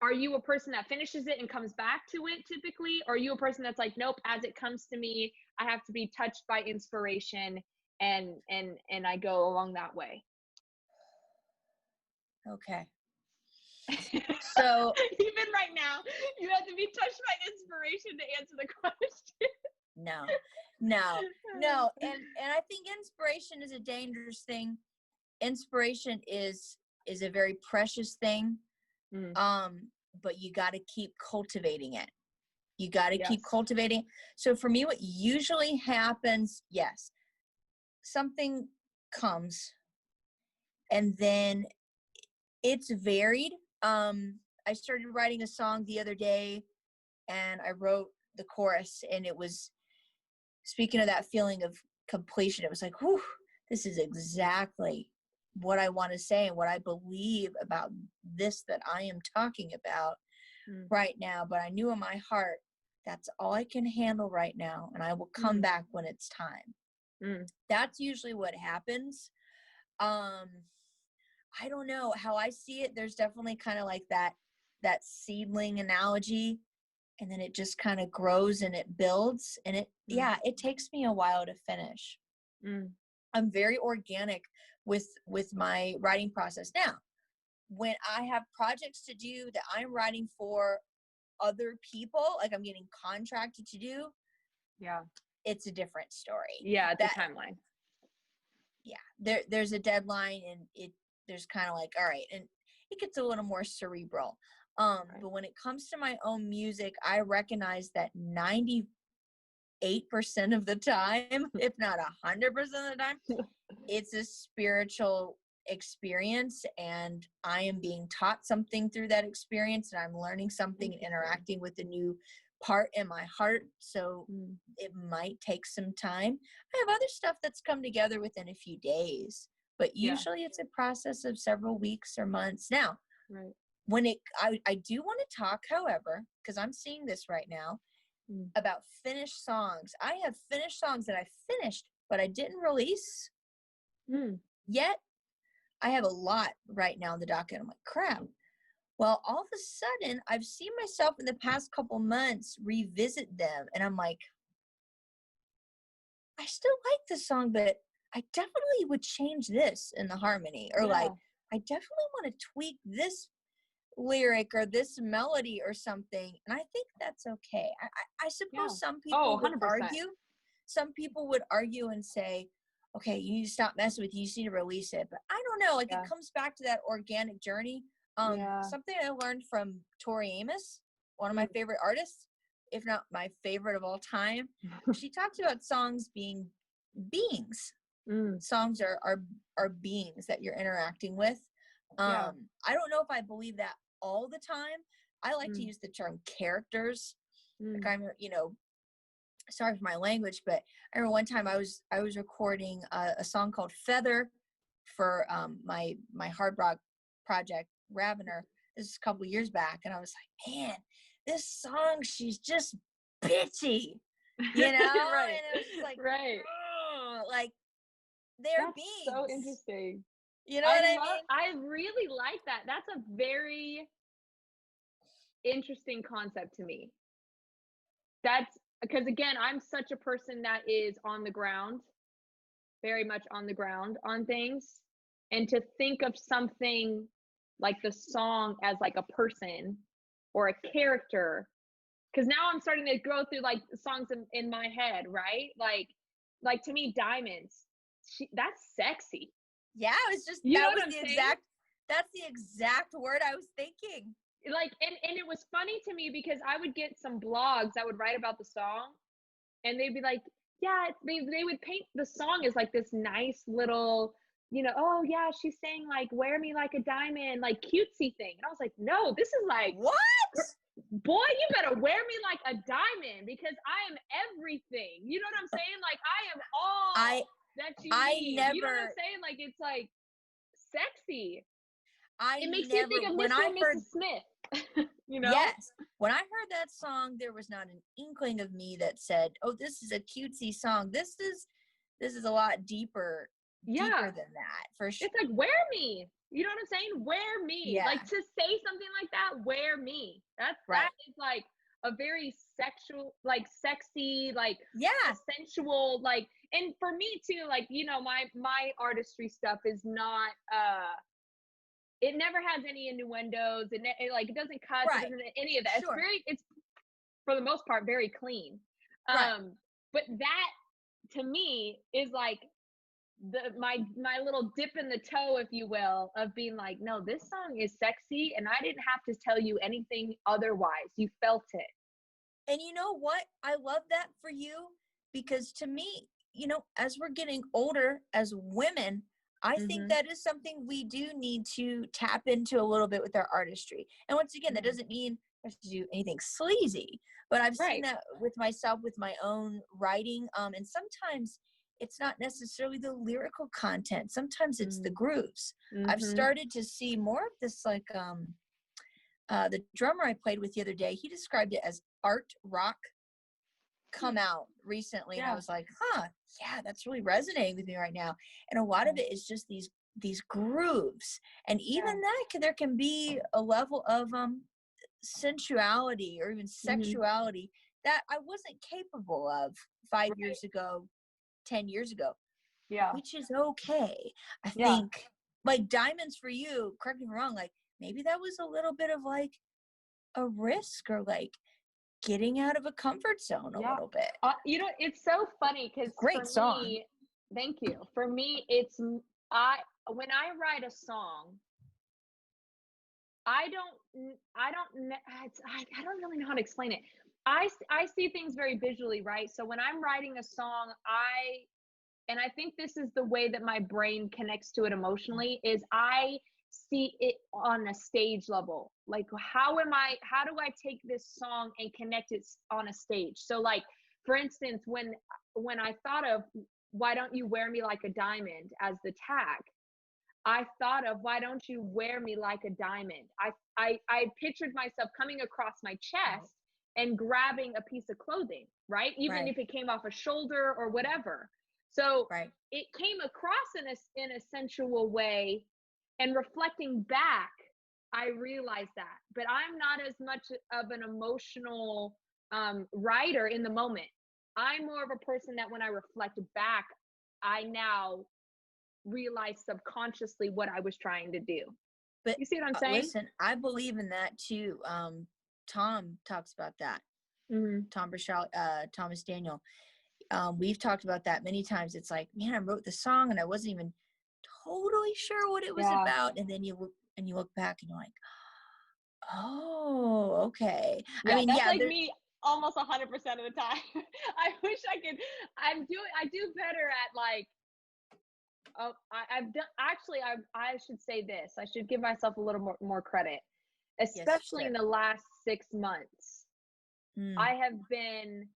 are you a person that finishes it and comes back to it typically? Or are you a person that's like, nope, as it comes to me, I have to be touched by inspiration and I go along that way? Okay. So even right now, you have to be touched by inspiration to answer the question. No. And I think inspiration is a dangerous thing. Inspiration is a very precious thing. But you got to keep cultivating it. You got to keep cultivating. So for me, what usually happens, something comes and then it's varied. I started writing a song the other day and I wrote the chorus, and it was, speaking of that feeling of completion, it was like, whew, this is exactly what I want to say and what I believe about this that I am talking about right now. But I knew in my heart, that's all I can handle right now, and I will come back when it's time. That's usually what happens. I don't know how I see it. There's definitely kind of like that seedling analogy, and then it just kind of grows and it builds, and it takes me a while to finish. I'm very organic with my writing process. Now, when I have projects to do that I'm writing for other people, like I'm getting contracted to do, it's a different story. The timeline. There's a deadline, and there's kind of like, all right, and it gets a little more cerebral. But when it comes to my own music, I recognize that 98% of the time, if not 100% of the time, it's a spiritual experience, and I am being taught something through that experience, and I'm learning something and interacting with a new part in my heart. So it might take some time. I have other stuff that's come together within a few days, but usually it's a process of several weeks or months. Now, when I do want to talk, however, because I'm seeing this right now, about finished songs. I have finished songs that I finished but I didn't release yet. I have a lot right now in the docket. I'm like, crap. Well, all of a sudden, I've seen myself in the past couple months revisit them, and I'm like, I still like this song, but I definitely would change this in the harmony, or like, I definitely want to tweak this lyric or this melody or something. And I think that's okay. I suppose some people would 100%. argue. Some people would argue and say, okay, you need to stop messing with it. You just need to release it. But I don't know. Like it comes back to that organic journey. Something I learned from Tori Amos, one of my favorite artists, if not my favorite of all time. She talks about songs being beings. Songs are beings that you're interacting with. I don't know if I believe that all the time. I like to use the term characters. Like I'm, sorry for my language, but I remember one time I was recording a song called Feather for my hard rock project Ravener. This is a couple years back, and I was like, man, this song, she's just bitchy, right. And it was just like, like they're That's beings. So interesting. You know what I mean? I really like that. That's a very interesting concept to me. That's because, again, I'm such a person that is on the ground, very much on the ground on things. And to think of something like the song as like a person or a character, because now I'm starting to go through like songs in my head, right? Like to me, Diamonds, that's sexy. Yeah, it was just that's the exact word I was thinking. Like, and it was funny to me because I would get some blogs that would write about the song, and they'd be like, yeah, they would paint the song as like this nice little, oh yeah, she's saying like wear me like a diamond, like cutesy thing. And I was like, no, this is like, what? Boy, you better wear me like a diamond because I am everything. You know what I'm saying? Like I am all that you need. You know what I'm saying? Like it's like sexy. It makes you think of Mr. and Mrs. Smith. Yes. When I heard that song, there was not an inkling of me that said, oh, this is a cutesy song. This is a lot deeper than that, for sure. It's like, wear me. You know what I'm saying? Wear me. Like to say something like that, wear me. That is like a very sexual, like sexy, like sensual, like, and for me too, like, my artistry stuff is not, it never has any innuendos. It doesn't cut. It doesn't any of that. Sure. It's for the most part very clean. But that to me is like my little dip in the toe, if you will, of being like, no, this song is sexy, and I didn't have to tell you anything otherwise. You felt it. And you know what? I love that for you, because to me, as we're getting older as women, I think that is something we do need to tap into a little bit with our artistry. And once again, that doesn't mean I have to do anything sleazy, but I've seen that with myself, with my own writing. And sometimes it's not necessarily the lyrical content. Sometimes it's the grooves. I've started to see more of this, like the drummer I played with the other day, he described it as art rock come out recently. And I was like, that's really resonating with me right now. And a lot of it is just these grooves. And even that, there can be a level of sensuality or even sexuality that I wasn't capable of 5 years ago, 10 years ago. Which is okay. I think like Diamonds for you, correct me if I'm wrong, like maybe that was a little bit of like a risk, or like getting out of a comfort zone a little bit. It's so funny because great song. Me, thank you. For me, it's when I write a song, I don't really know how to explain it. I see things very visually, right? So when I'm writing a song, I think this is the way that my brain connects to it emotionally, is I see it on a stage level. Like, how do I take this song and connect it on a stage? So like, for instance, when I thought of why don't you wear me like a diamond as the tag, I thought of why don't you wear me like a diamond? I pictured myself coming across my chest and grabbing a piece of clothing, right? Even if it came off a shoulder or whatever. So Right. it came across in a sensual way, and reflecting back, I realized that. But I'm not as much of an emotional writer in the moment. I'm more of a person that when I reflect back, I now realize subconsciously what I was trying to do. But You see what I'm saying? listen, I believe in that too. Tom talks about that. Mm-hmm. Thomas Daniel. We've talked about that many times. It's like, man, I wrote the song and I wasn't even totally sure what it was Yeah. about. And then you look back and you're like, oh, okay. Yeah, I mean, that's yeah, like me almost 100% of the time. I wish I could. I do better at like. Oh, I've done actually. I should say this. I should give myself a little more credit, yes, you especially in should. the last 6 months. Mm, I have been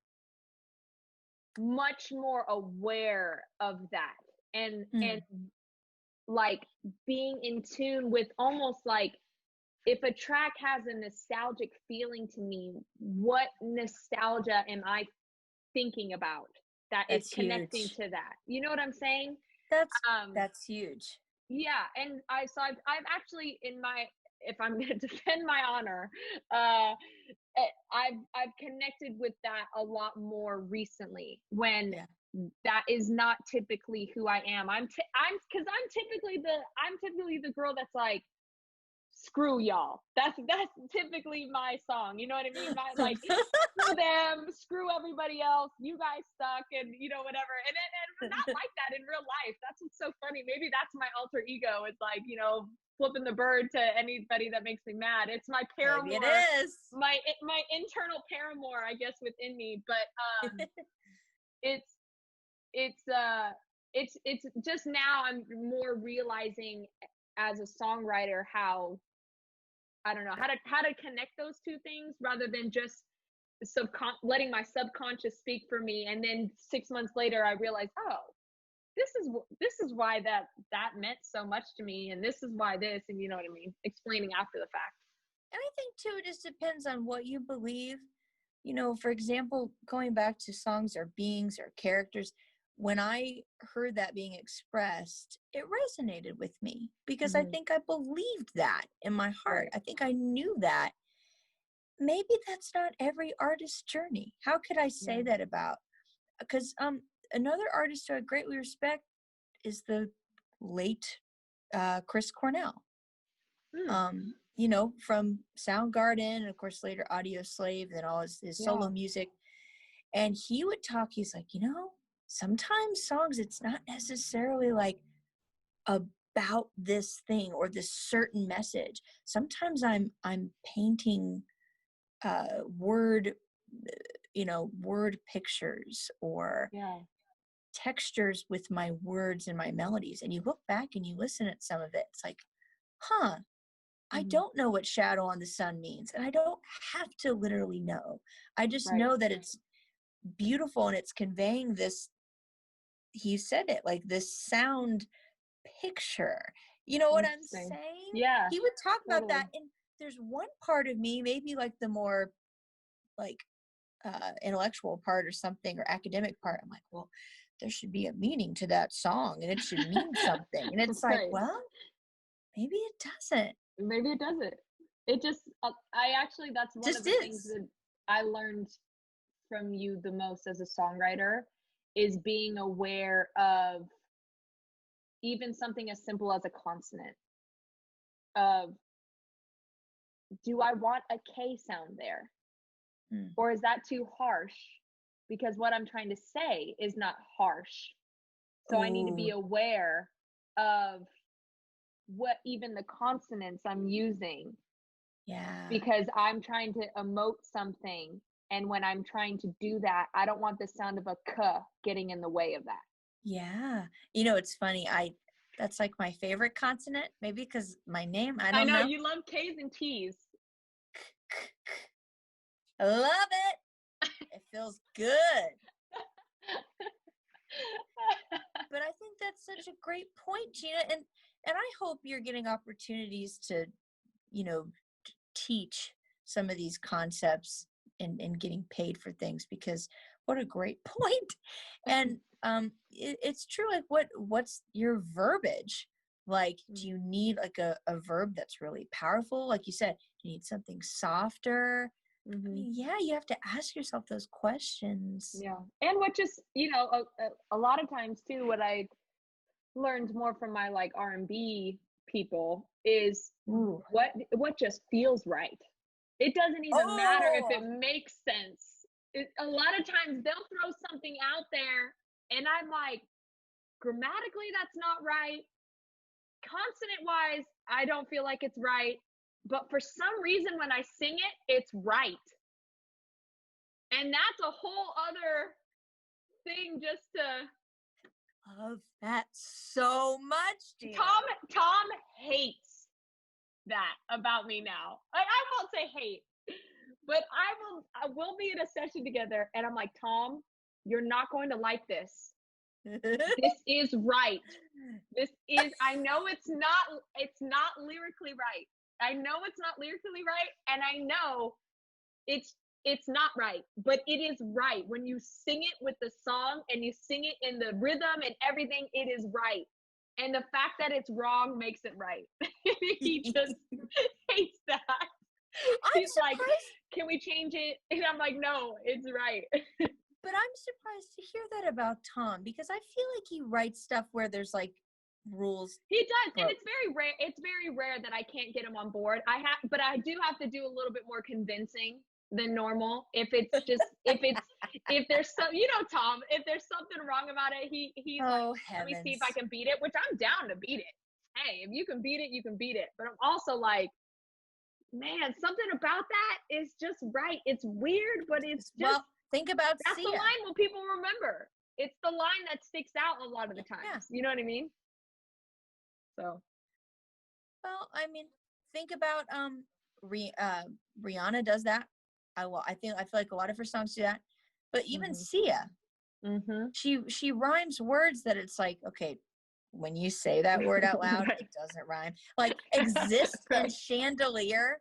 much more aware of that, and mm, like being in tune with almost like if a track has a nostalgic feeling to me, what nostalgia am I thinking about that is that's connecting huge. to that? You know what I'm saying? That's Um, that's huge. yeah, and I've actually in my, if I'm going to defend my honor, uh, I've connected with that a lot more recently when Yeah. that is not typically who I am. Because I'm typically the girl that's like, screw y'all. That's typically my song. You know what I mean? My like, screw them, screw everybody else. You guys suck, and you know whatever. And we're not like that in real life. That's what's so funny. Maybe that's my alter ego. It's like, you know, flipping the bird to anybody that makes me mad. It's my Maybe it paramour, is. my internal paramour, I guess, within me. But it's it's just now I'm more realizing as a songwriter how I don't know how to connect those two things rather than just letting my subconscious speak for me, and then 6 months later I realize, oh, this is why that meant so much to me, and this is why this, and you know what I mean, explaining after the fact. And I think too, it just depends on what you believe. You know, for example, going back to songs or beings or characters, when I heard that being expressed, it resonated with me because I Mm-hmm. think I believed that in my heart. Right. I think I knew that. Maybe that's not every artist's journey. How could I Yeah. say that about? Because another artist who I greatly respect is the late Chris Cornell. Mm. You know, from Soundgarden, and of course later Audio Slave, and all his solo Yeah. music. And he would talk, he's like, you know, sometimes songs, it's not necessarily like about this thing or this certain message. Sometimes I'm painting word, word pictures or Yeah. textures with my words and my melodies. And you look back and you listen at some of it, it's like, huh, I Mm-hmm. don't know what shadow on the sun means. And I don't have to literally know. I just Right. know that it's beautiful and it's conveying this, he said it, like this sound picture. You know what I'm Interesting. saying? Yeah. He would talk about Totally. that. And there's one part of me, maybe like the more like intellectual part or something, or academic part. I'm like, well, there should be a meaning to that song and it should mean something. And it's like, Right. well, maybe it doesn't. Maybe it doesn't. It just, I actually, that's one of Just the things is. that I learned from you the most as a songwriter is being aware of even something as simple as a consonant of, do I want a K sound there? Mm. Or is that too harsh? Because what I'm trying to say is not harsh. So I need to be Ooh, aware of what even the consonants I'm using, yeah. because I'm trying to emote something. And when I'm trying to do that, I don't want the sound of a k getting in the way of that. Yeah. You know, it's funny. That's like my favorite consonant, maybe because my name, I I don't know know. you love K's and T's. I love it. It feels good. But I think that's such a great point, Gina. And I hope you're getting opportunities to, you know, teach some of these concepts and getting paid for things, because what a great point. And it's true. Like, what's your verbiage? Like, do you need like a verb that's really powerful? Like you said, you need something softer. I mean, yeah, you have to ask yourself those questions. Yeah. And what just, a lot of times too, what I learned more from my like R&B people is Ooh. what just feels right. It doesn't even matter if it Oh, makes sense. A lot of times they'll throw something out there and I'm like, grammatically that's not right. Consonant wise, I don't feel like it's right. But for some reason when I sing it, it's right. And that's a whole other thing just to love that so much, Gina. Tom hates that about me now. I won't say hate, but I will be in a session together and I'm like, Tom, you're not going to like this. This is right. I know it's not lyrically right. I know it's not lyrically right, and I know it's not right, but it is right. When you sing it with the song and you sing it in the rhythm and everything, it is right. And the fact that it's wrong makes it right. He just hates that. He's like, can we change it? And I'm like, no, it's right. But I'm surprised to hear that about Tom, because I feel like he writes stuff where there's like rules. He does, and it's very rare. It's very rare that I can't get him on board. But I do have to do a little bit more convincing than normal. If there's some, Tom, if there's something wrong about it, he's like, let me see if I can beat it, which I'm down to beat it. Hey, if you can beat it, you can beat it. But I'm also like, man, something about that is just right. It's weird, but it's just, well, think about that's the line will people remember. It's the line that sticks out a lot of the times. Yeah. You know what I mean? So, well, I mean, think about Rihanna does that. I feel like a lot of her songs do that. But even Sia, she rhymes words that it's like, okay, when you say that word out loud, it doesn't rhyme. Like exist and chandelier.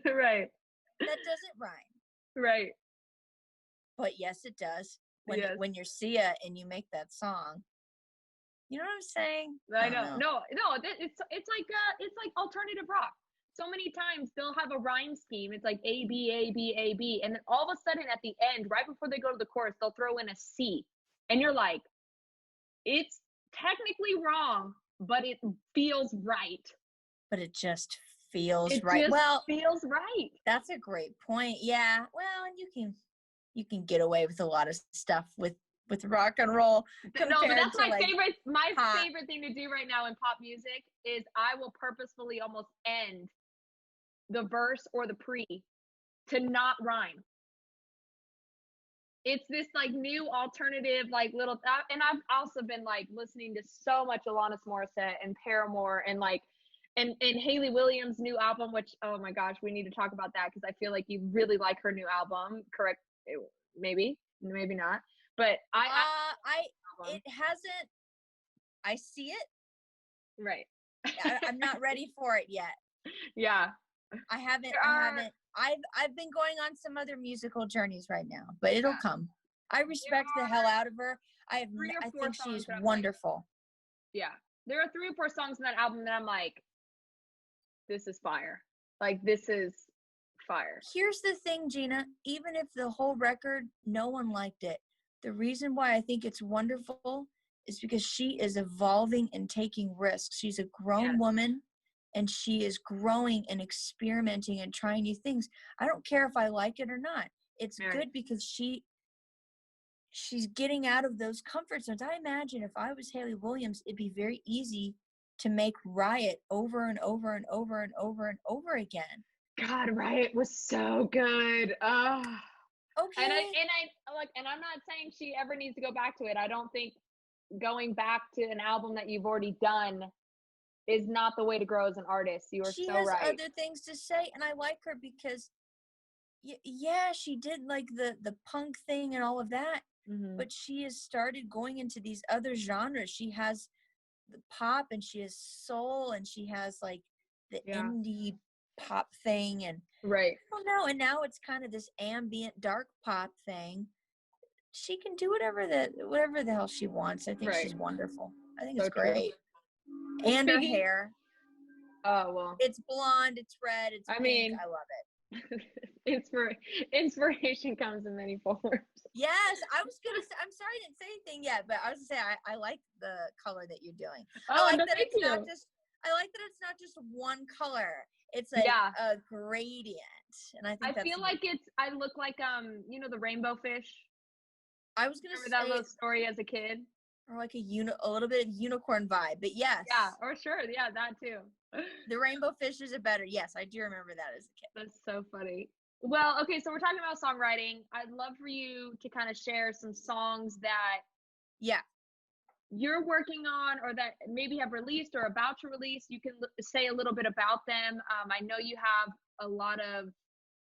Right. That doesn't rhyme. Right. But yes, it does. When you're Sia and you make that song. You know what I'm saying? I know. No, it's like alternative rock. So many times they'll have a rhyme scheme. It's like A B A B A B, and then all of a sudden at the end, right before they go to the chorus, they'll throw in a C, and you're like, it's technically wrong, but it feels right. But it just feels right. Well, feels right. That's a great point. Yeah. Well, and you can get away with a lot of stuff with rock and roll. No, but that's my favorite. My favorite thing to do right now in pop music is I will purposefully almost end the verse or the pre to not rhyme. It's this like new alternative, like little, and I've also been like listening to so much Alanis Morissette and Paramore and like, and Hayley Williams' new album, which, oh my gosh, we need to talk about that because I feel like you really like her new album. Correct? Maybe not. But it hasn't. I see it. Right. I'm not ready for it yet. Yeah. I haven't. I've been going on some other musical journeys right now, but it'll come. I respect the hell out of her. I think she's wonderful. Like, yeah. There are 3 or 4 songs in that album that I'm like, this is fire. Like, this is fire. Here's the thing, Gina. Even if the whole record, no one liked it, the reason why I think it's wonderful is because she is evolving and taking risks. She's a grown woman, and she is growing and experimenting and trying new things. I don't care if I like it or not. It's good because she's getting out of those comfort zones. I imagine if I was Hayley Williams, it'd be very easy to make Riot over and over and over and over and over again. God, Riot was so good. Okay. And I'm not saying she ever needs to go back to it. I don't think going back to an album that you've already done is not the way to grow as an artist. You are so right. She has other things to say, and I like her because she did like the punk thing and all of that, but she has started going into these other genres. She has the pop, and she has soul, and she has like the indie pop thing, and right. I don't know, and now it's kind of this ambient dark pop thing. she can do whatever the hell she wants. I think Right. she's wonderful. I think So it's true. great. And her Speaking, hair. oh well. It's blonde, it's red, it's I pink. mean, I love it. inspiration comes in many forms. Yes, I was gonna say. I'm sorry I didn't say anything yet, but I was gonna say I like the color that you're doing. I Oh, like no, that thank it's not you. just. I like that it's not just one color. It's like Yeah, a gradient, and I think I that's. feel like I look like the rainbow fish. I was gonna Remember that say, little story as a kid? or like a little bit of unicorn vibe, but yes, Yeah, or sure, yeah, that too. the rainbow fish is a better. Yes, I do remember that as a kid. That's so funny. Well, okay, so we're talking about songwriting. I'd love for you to kind of share some songs that Yeah. you're working on or that maybe have released or about to release. You can say a little bit about them. I know you have a lot of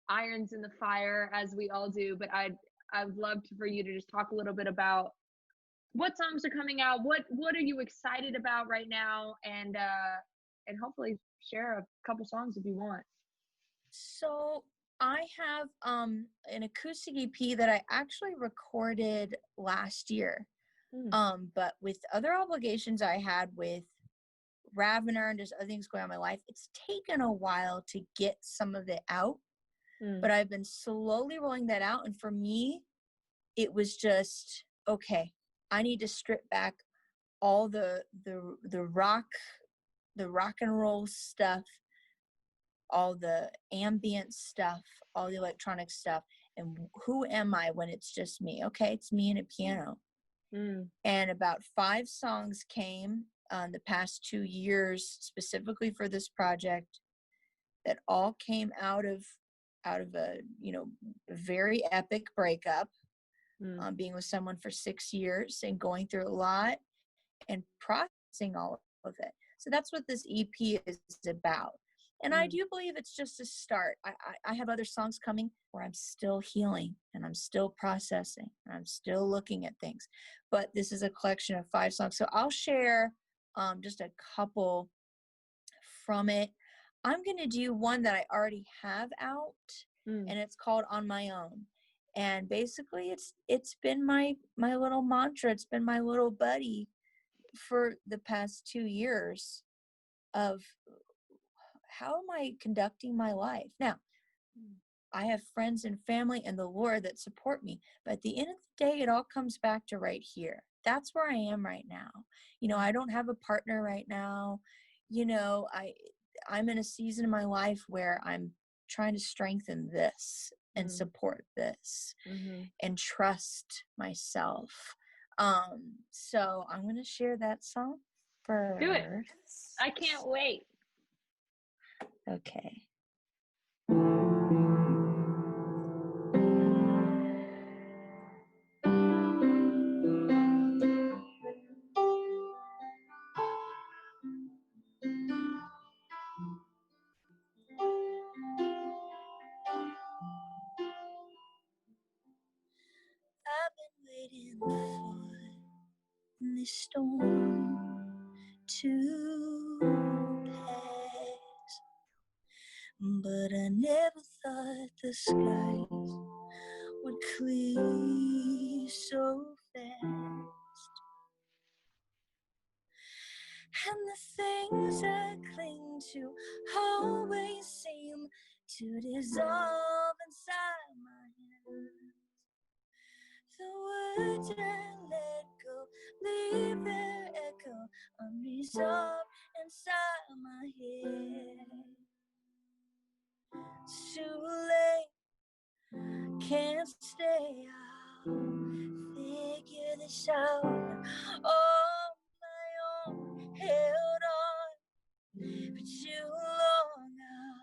irons in the fire, as we all do, but I'd love for you to just talk a little bit about what songs are coming out, what are you excited about right now, and hopefully share a couple songs if you want. So I have an acoustic EP that I actually recorded last year. But with other obligations I had with Ravener and just other things going on in my life, it's taken a while to get some of it out. But I've been slowly rolling that out. And for me, it was just, okay, I need to strip back all the rock and roll stuff, all the ambient stuff, all the electronic stuff. And who am I when it's just me? Okay, it's me and a piano. And about 5 songs came the past 2 years specifically for this project that all came out of a very epic breakup, being with someone for 6 years and going through a lot and processing all of it. So that's what this EP is about. And I do believe it's just a start. I have other songs coming where I'm still healing and I'm still processing and I'm still looking at things. But this is a collection of 5 songs. So I'll share just a couple from it. I'm going to do one that I already have out, and it's called On My Own. And basically it's been my little mantra. It's been my little buddy for the past 2 years of how am I conducting my life? Now, I have friends and family and the Lord that support me, but at the end of the day, it all comes back to right here. That's where I am right now. I don't have a partner right now. I'm in a season of my life where I'm trying to strengthen this and support this and trust myself. So I'm going to share that song first. Do it. I can't wait. Okay. I've been waiting for this storm to pass, but I never thought the skies would clear so fast. And the things I cling to always seem to dissolve inside my hands. The words I let go leave their echo unresolved inside my head. It's too late, can't stay out, figure this out on my own, held on for too long now,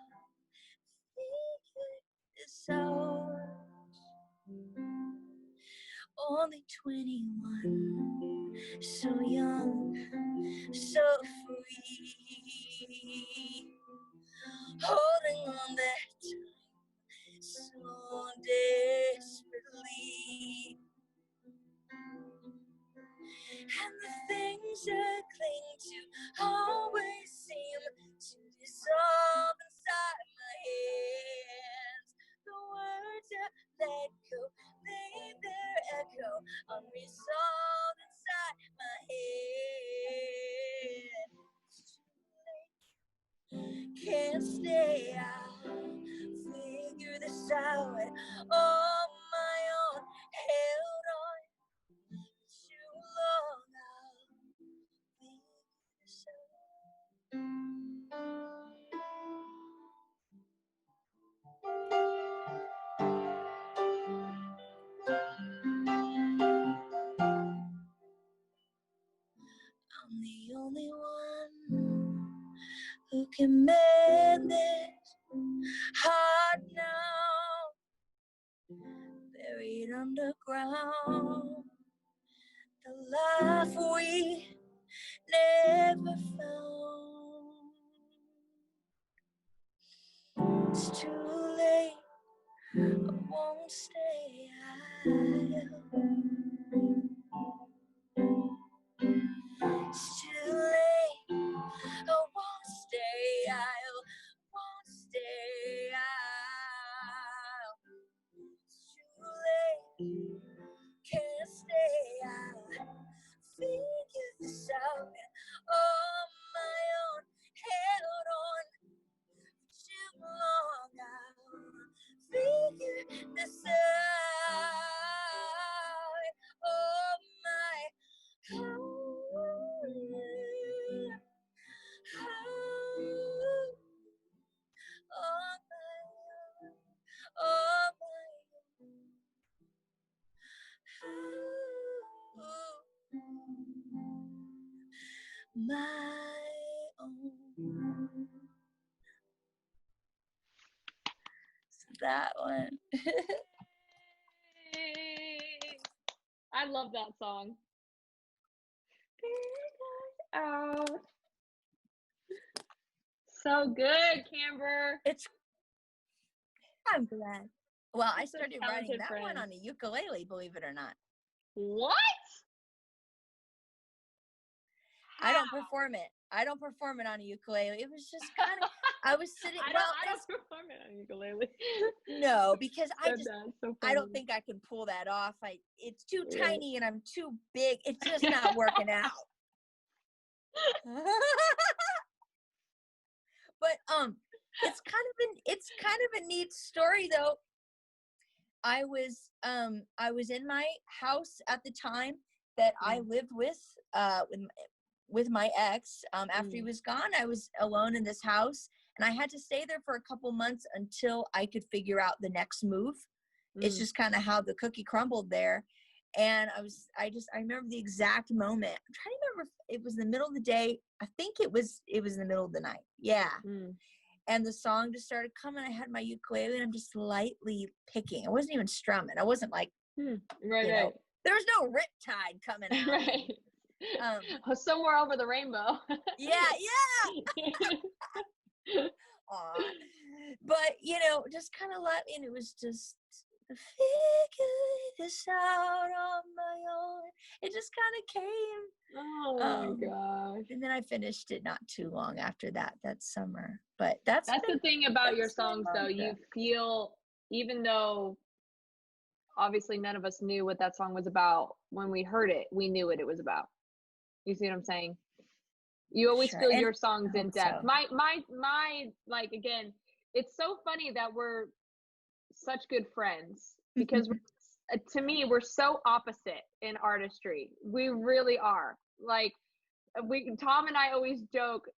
figure this out. Only 21, so young, so free, holding on that time so desperately. And the things I cling to always seem to dissolve inside my hands. The words I let go leave their echo can't stay. I'll figure this out on my own. Held on too long. I'll figure this I'm the only one who can mend this heart now, buried underground. The life we never found. It's too late, I won't stay. It's too late, I won't stay. I won't stay. It's too late, can't stay. I'll figure this out on my own. Held on too long. I'll figure this out on my own. My own. So that one. I love that song. Out. So good, Kamber. I'm glad. Well, I So started writing talented that friend. one on a ukulele, believe it or not. What? I don't perform it. I don't perform it on a ukulele. It was just kind of, I was sitting, I don't perform it on ukulele. no, because So I don't think I can pull that off. It's too tiny and I'm too big. It's just not working out. But it's kind of a neat story though. I was in my house at the time that I lived with my ex. After he was gone, I was alone in this house, and I had to stay there for a couple months until I could figure out the next move. It's just kind of how the cookie crumbled there. And I remember the exact moment. I'm trying to remember if it was the middle of the day. I think it was in the middle of the night. Yeah. And the song just started coming. I had my ukulele and I'm just lightly picking. I wasn't even strumming. I wasn't like, right. There was no riptide coming out. Right. Somewhere over the rainbow. Yeah. Aw. But, just kind of lightly, and it was just, figure this out on my own. It just kind of came. Oh my gosh. And then I finished it not too long after that summer. But that's the thing about your songs though. You feel, even though obviously none of us knew what that song was about, when we heard it, we knew what it was about. You see what I'm saying? You always feel your songs in depth. So. My like, again, it's so funny that we're such good friends because to me, we're so opposite in artistry. We really are. Like, Tom and I always joke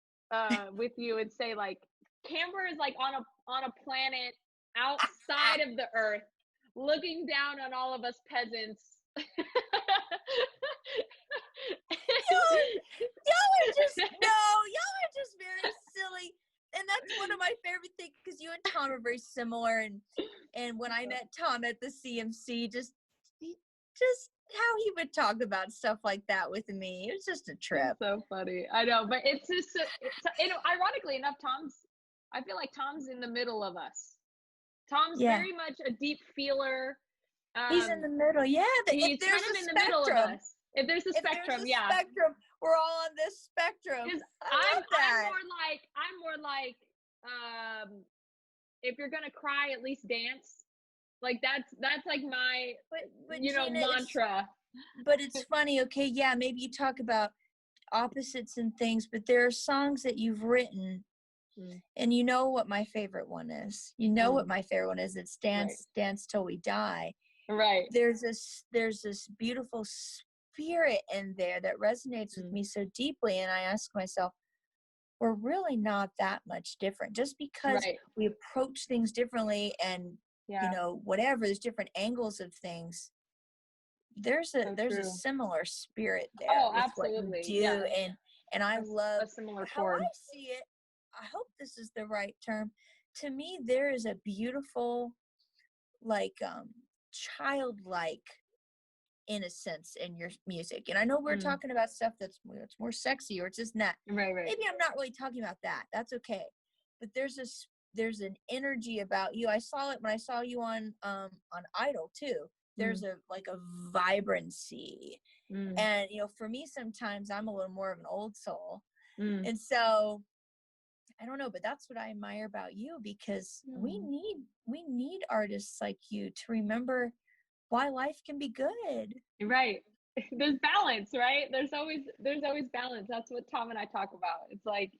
with you and say, like, Kamber is like on a planet outside of the earth, looking down on all of us peasants. Y'all are just very silly. And that's one of my favorite things, because you and Tom are very similar. And when I met Tom at the CMC, just how he would talk about stuff like that with me. It was just a trip. It's so funny. I know, but it's just, ironically enough, I feel like Tom's in the middle of us. Tom's very much a deep feeler. He's in the middle. Yeah. He's kind of in the middle of us. If there's a spectrum, spectrum, we're all on this spectrum. I'm more like, if you're gonna cry, at least dance. Like that's like my, but Gina, mantra. But it's funny. Okay, yeah, maybe you talk about opposites and things, but there are songs that you've written Mm. And you know what my favorite one is. You know what my favorite one is. It's Dance, Right. Dance Till We Die. Right. There's this beautiful spirit in there that resonates with me so deeply. And I ask myself, we're really not that much different. Just because Right. we approach things differently and, you Yeah. know, whatever, there's different angles of things. There's a So there's a true. similar spirit there Oh, with what you absolutely. do. Yeah. And I love A similar how I chord. see it. I hope this is the right term. To me, there is a beautiful, like, childlike innocence in your music. And I know we're Mm. talking about stuff that's more sexy, or it's just not. Right. Right. Maybe I'm not really talking about that. That's okay. But there's an energy about you. I saw it when I saw you on Idol too. There's Mm. a like a vibrancy. Mm. And you know, for me sometimes I'm a little more of an old soul. Mm. And so I don't know, but that's what I admire about you, because Mm. we need artists like you to remember why life can be good. Right. There's balance, right? There's always balance. That's what Tom and I talk about. It's like,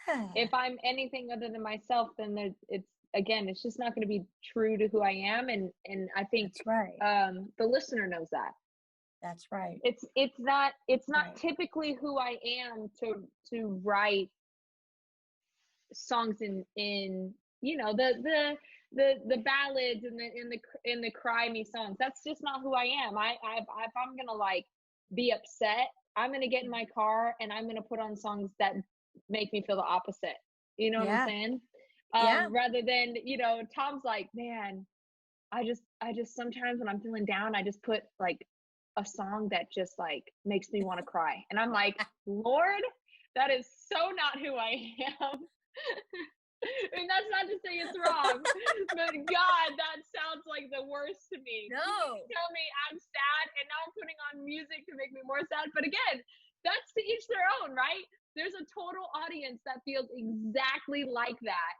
Yeah, if I'm anything other than myself, then it's again, it's just not going to be true to who I am. And I think that's right. the listener knows that. That's right. It's not Right. typically who I am to write songs in the ballads and the cry me songs. That's just not who I am. If I'm gonna like be upset, I'm gonna get in my car and I'm gonna put on songs that make me feel the opposite. You know what I'm Yeah. saying? Yeah. Rather than, Tom's like, man, I just sometimes when I'm feeling down, I just put like a song that just like makes me want to cry. And I'm like, Lord, that is so not who I am. And that's not to say it's wrong, but God, that sounds like the worst to me. You mean to No. tell me I'm sad and now I'm putting on music to make me more sad? But again, that's to each their own, right? There's a total audience that feels exactly like that.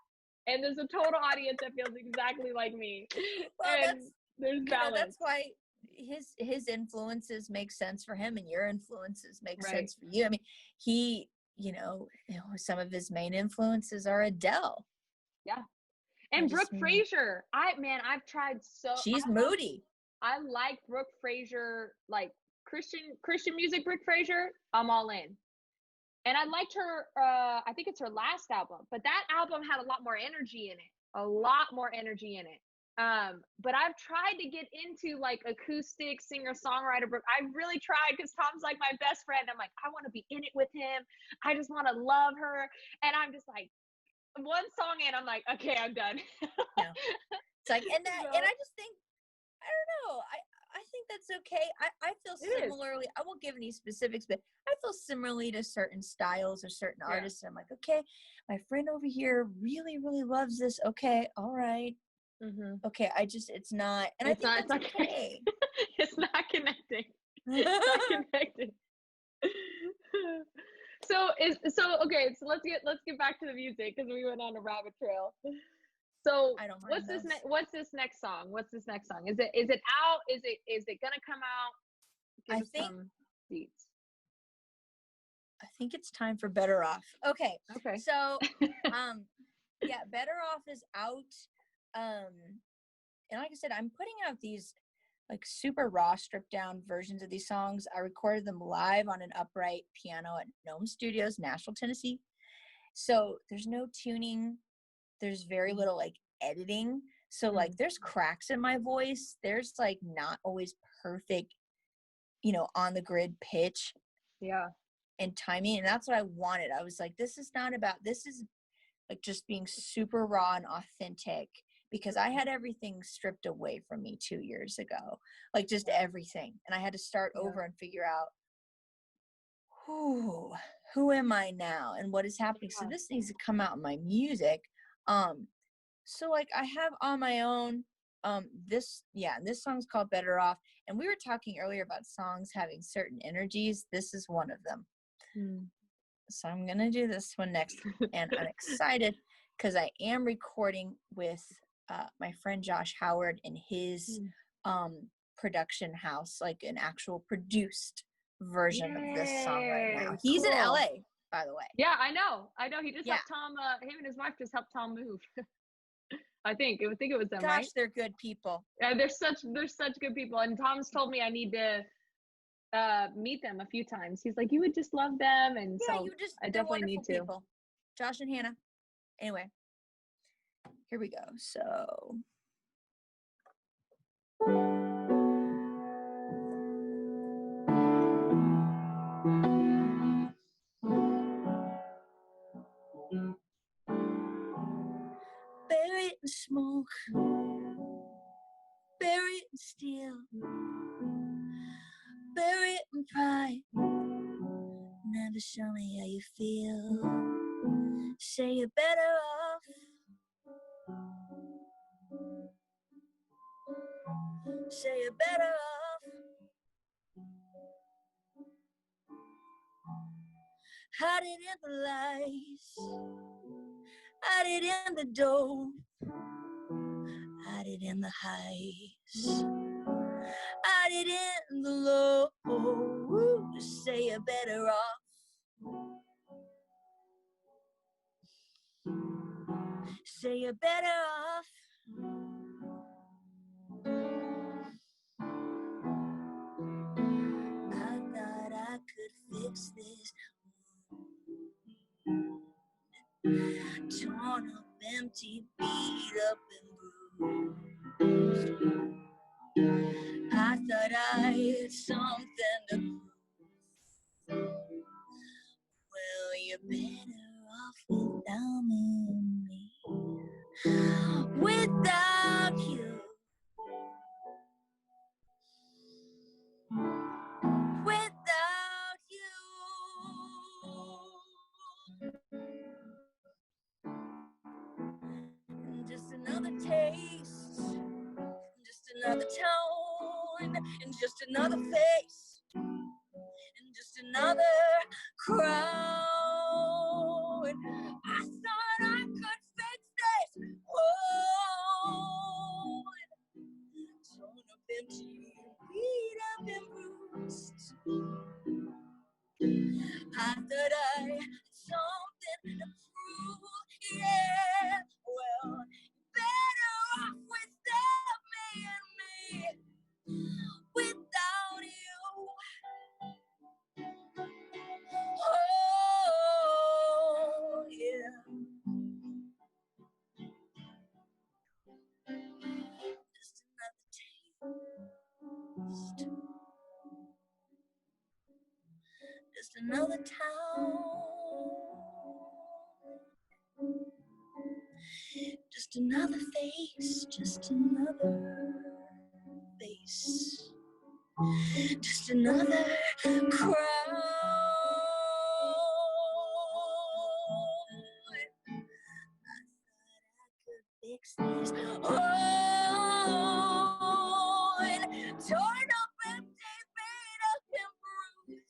And there's a total audience that feels exactly like me. Well, And that's, there's you know, balance. that's why his influences make sense for him and your influences make Right. sense for you. I mean, he, some of his main influences are Adele. Yeah. I And just Brooke mean, Fraser. I've tried she's moody. I like Brooke Fraser, like Christian music. Brooke Fraser, I'm all in. And I liked her. I think it's her last album, but that album had a lot more energy in it. A lot more energy in it. But I've tried to get into like acoustic singer songwriter. I really tried because Tom's like my best friend. I'm like, I want to be in it with him. I just want to love her. And I'm just like, one song in, I'm like, okay, I'm done. No, it's like, and So I just think, I don't know. I think that's okay. I feel it is. similarly. I won't give any specifics, but I feel similarly to certain styles or certain Yeah. artists. I'm like, okay, my friend over here really, really loves this. Okay, all right. Mm-hmm. Okay, it's not, and I It's think not. It's that's not. okay. It's not connecting. It's not connecting. Okay. So let's get back to the music because we went on a rabbit trail. So I don't mind those. what's this next song? What's this next song? Is it out? Is it gonna come out? Give I us think some beats. I think it's time for Better Off. Okay, Okay. so yeah, Better Off is out. Um, and like I said, I'm putting out these like super raw, stripped down versions of these songs. I recorded them live on an upright piano at Gnome Studios, Nashville, Tennessee. So there's no tuning. There's very little like editing. So like there's cracks in my voice. There's like not always perfect, on the grid pitch Yeah. and timing. And that's what I wanted. I was like, this is like just being super raw and authentic, because I had everything stripped away from me 2 years ago, like just everything. And I had to start over and figure out who am I now and what is happening. So this needs to come out in my music. So like I have on my own, this song's called Better Off. And we were talking earlier about songs having certain energies. This is one of them. So I'm going to do this one next. And I'm excited because I am recording with my friend Josh Howard in his production house, like an actual produced version of this song right now. He's in Cool. LA. by the way. Yeah, I know. He just Yeah. helped Tom, him and his wife just helped Tom move. I think it was them, Gosh, right? they're good people. Yeah, they're such good people. And Tom's told me I need to meet them a few times. He's like, you would just love them. And Yeah, so I they're definitely wonderful need to. people. Josh and Hannah. Anyway, here we go. So. Buried in smoke, buried in steel, buried in pride. Never show me how you feel. Say you're better off. Say you're better off. Hide it in the lies. Hide it in the dough. Hide it in the highs. Hide it in the low. Say you're better off. Say you're better off. I thought I could fix this. Torn up, empty, beat up and bruised. I thought I had something to prove. Well, you're better off without me. Without you. Without you. Just another taste, just another tone, and just another face, and just another crown. I thought I could fix this. Oh, torn up, empty, beat up and bruised. I thought I had something to prove. Yeah, well, better off without me and me. Without you. Oh, yeah. Just another taste. Just another town. Just another face. Just another face. Just another crown. Fix this. Oh, and torn up, empty, beat up and bruised.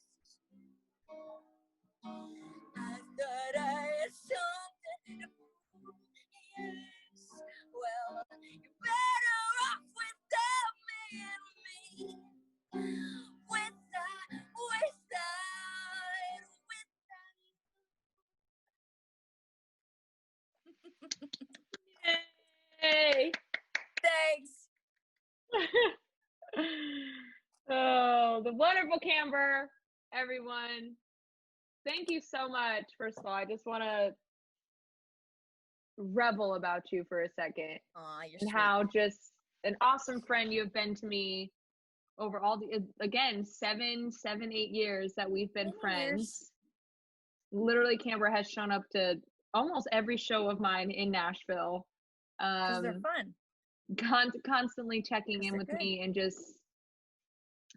I thought I had something to prove. Yes, well, you're better off without me and me. Yay! Thanks. Oh, the wonderful Kamber, everyone. Thank you so much. First of all, I just want to revel about you for a second. Aw, you're and sweet. how just an awesome friend you have been to me over all the, again, 7, 8 years that we've been friends. Literally, Kamber has shown up to almost every show of mine in Nashville. Because they're fun. Constantly checking in with me and just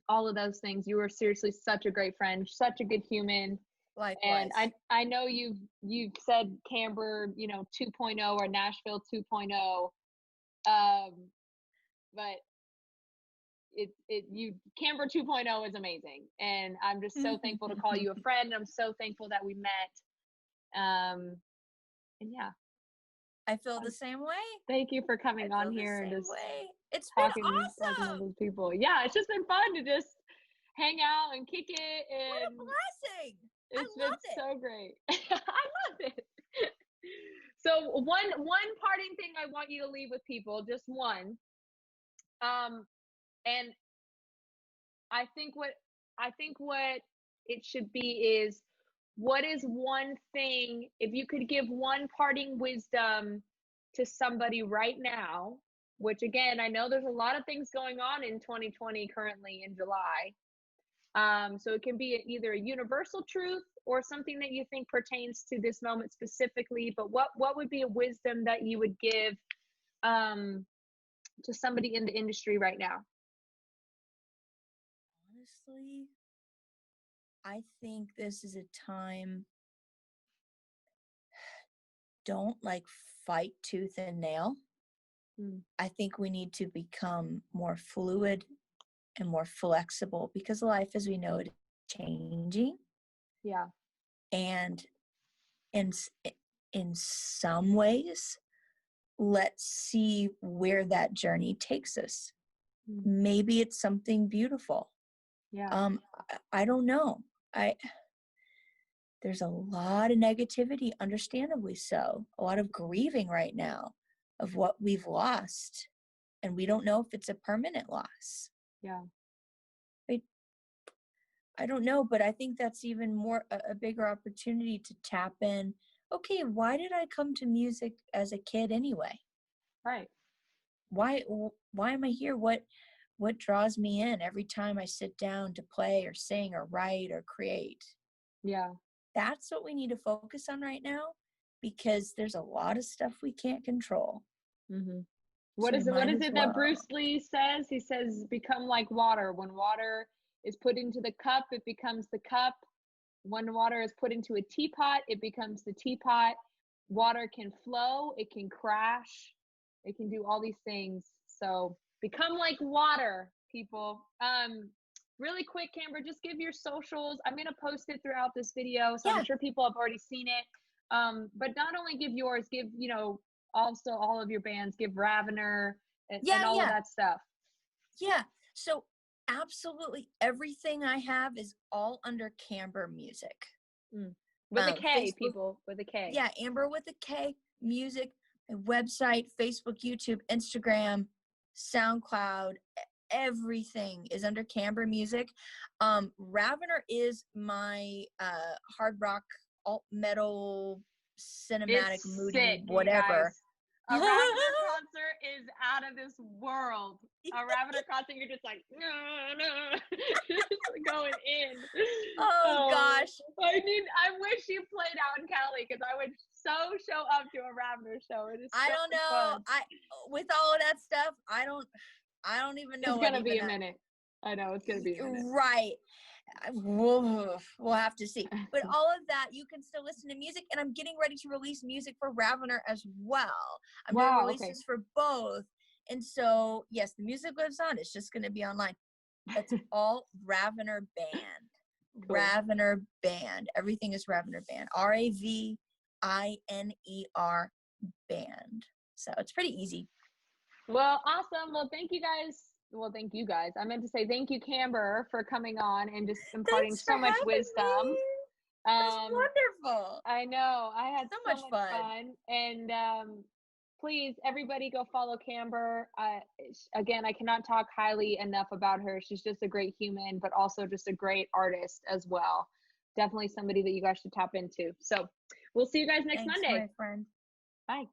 all of those things. You were seriously such a great friend, such a good human. Likewise. And I know you've said Kamber, 2.0 or Nashville 2.0, but Kamber 2.0 is amazing, and I'm just so thankful to call you a friend. I'm so thankful that we met. And yeah, I feel the same way. Thank you for coming on here and just it's been awesome. Talking to those people. Yeah, it's just been fun to just hang out and kick it. And what a blessing! I It's been love it. so great. I love it. So one parting thing I want you to leave with people, just one. And I think what it should be is, what is one thing, if you could give one parting wisdom to somebody right now, which again, I know there's a lot of things going on in 2020 currently in July. So it can be either a universal truth or something that you think pertains to this moment specifically. But what would be a wisdom that you would give to somebody in the industry right now? Honestly, I think this is a time, don't like fight tooth and nail. Mm, I think we need to become more fluid and more flexible because life as we know it is changing. yeah. And in in some ways, let's see where that journey takes us. Mm, Maybe it's something beautiful. yeah. I don't know. I There's a lot of negativity, understandably so, a lot of grieving right now of what we've lost, and we don't know if it's a permanent loss. Yeah. I, I don't know, but I think that's even more a bigger opportunity to tap in. Okay, why did I come to music as a kid anyway? Right. Why am I here? What draws me in every time I sit down to play or sing or write or create? Yeah. That's what we need to focus on right now because there's a lot of stuff we can't control. Hmm. So we What might is as it that well. Bruce Lee says? He says, become like water. When water is put into the cup, it becomes the cup. When water is put into a teapot, it becomes the teapot. Water can flow, it can crash, it can do all these things. So become like water, people. Really quick, Kamber, just give your socials. I'm gonna post it throughout this video, so I'm Yeah, sure people have already seen it. But not only give yours, give, also all of your bands, give Ravener and yeah, all of yeah, that stuff. yeah. So absolutely everything I have is all under Kamber Music. Mm. With a K, Facebook, people, with a K. yeah, Amber with a K, music, my website, Facebook, YouTube, Instagram, SoundCloud, everything is under Kamber Music. Ravener is my hard rock, alt metal, cinematic, It's moody, sick, you whatever. guys. A Ravener concert is out of this world. A Ravener concert, you're just like, no, no, just going in. Oh Oh, gosh. I wish you played out in Cali, because I would so show up to a Ravener show. It is I so don't know. fun. With all of that stuff, I don't even know It's what gonna be even a minute. I know it's gonna be a minute. right. We'll have to see. But all of that, you can still listen to music, and I'm getting ready to release music for Ravener as well. I'm doing Wow. Okay. releases for both. And so, yes, the music lives on. It's just going to be online. It's all Ravener Band. Cool. Ravener Band. Everything is Ravener Band. RAVINER Band. So it's pretty easy. Well, awesome. Well, thank you guys. Well, thank you guys. I meant to say thank you, Kamber, for coming on and just imparting Thanks for so much having wisdom. me. It was Um, wonderful. I know I had So so much much fun. fun, and please, everybody, go follow Kamber. Again, I cannot talk highly enough about her. She's just a great human, but also just a great artist as well. Definitely somebody that you guys should tap into. So, we'll see you guys next Thanks, Monday. my friend. Bye.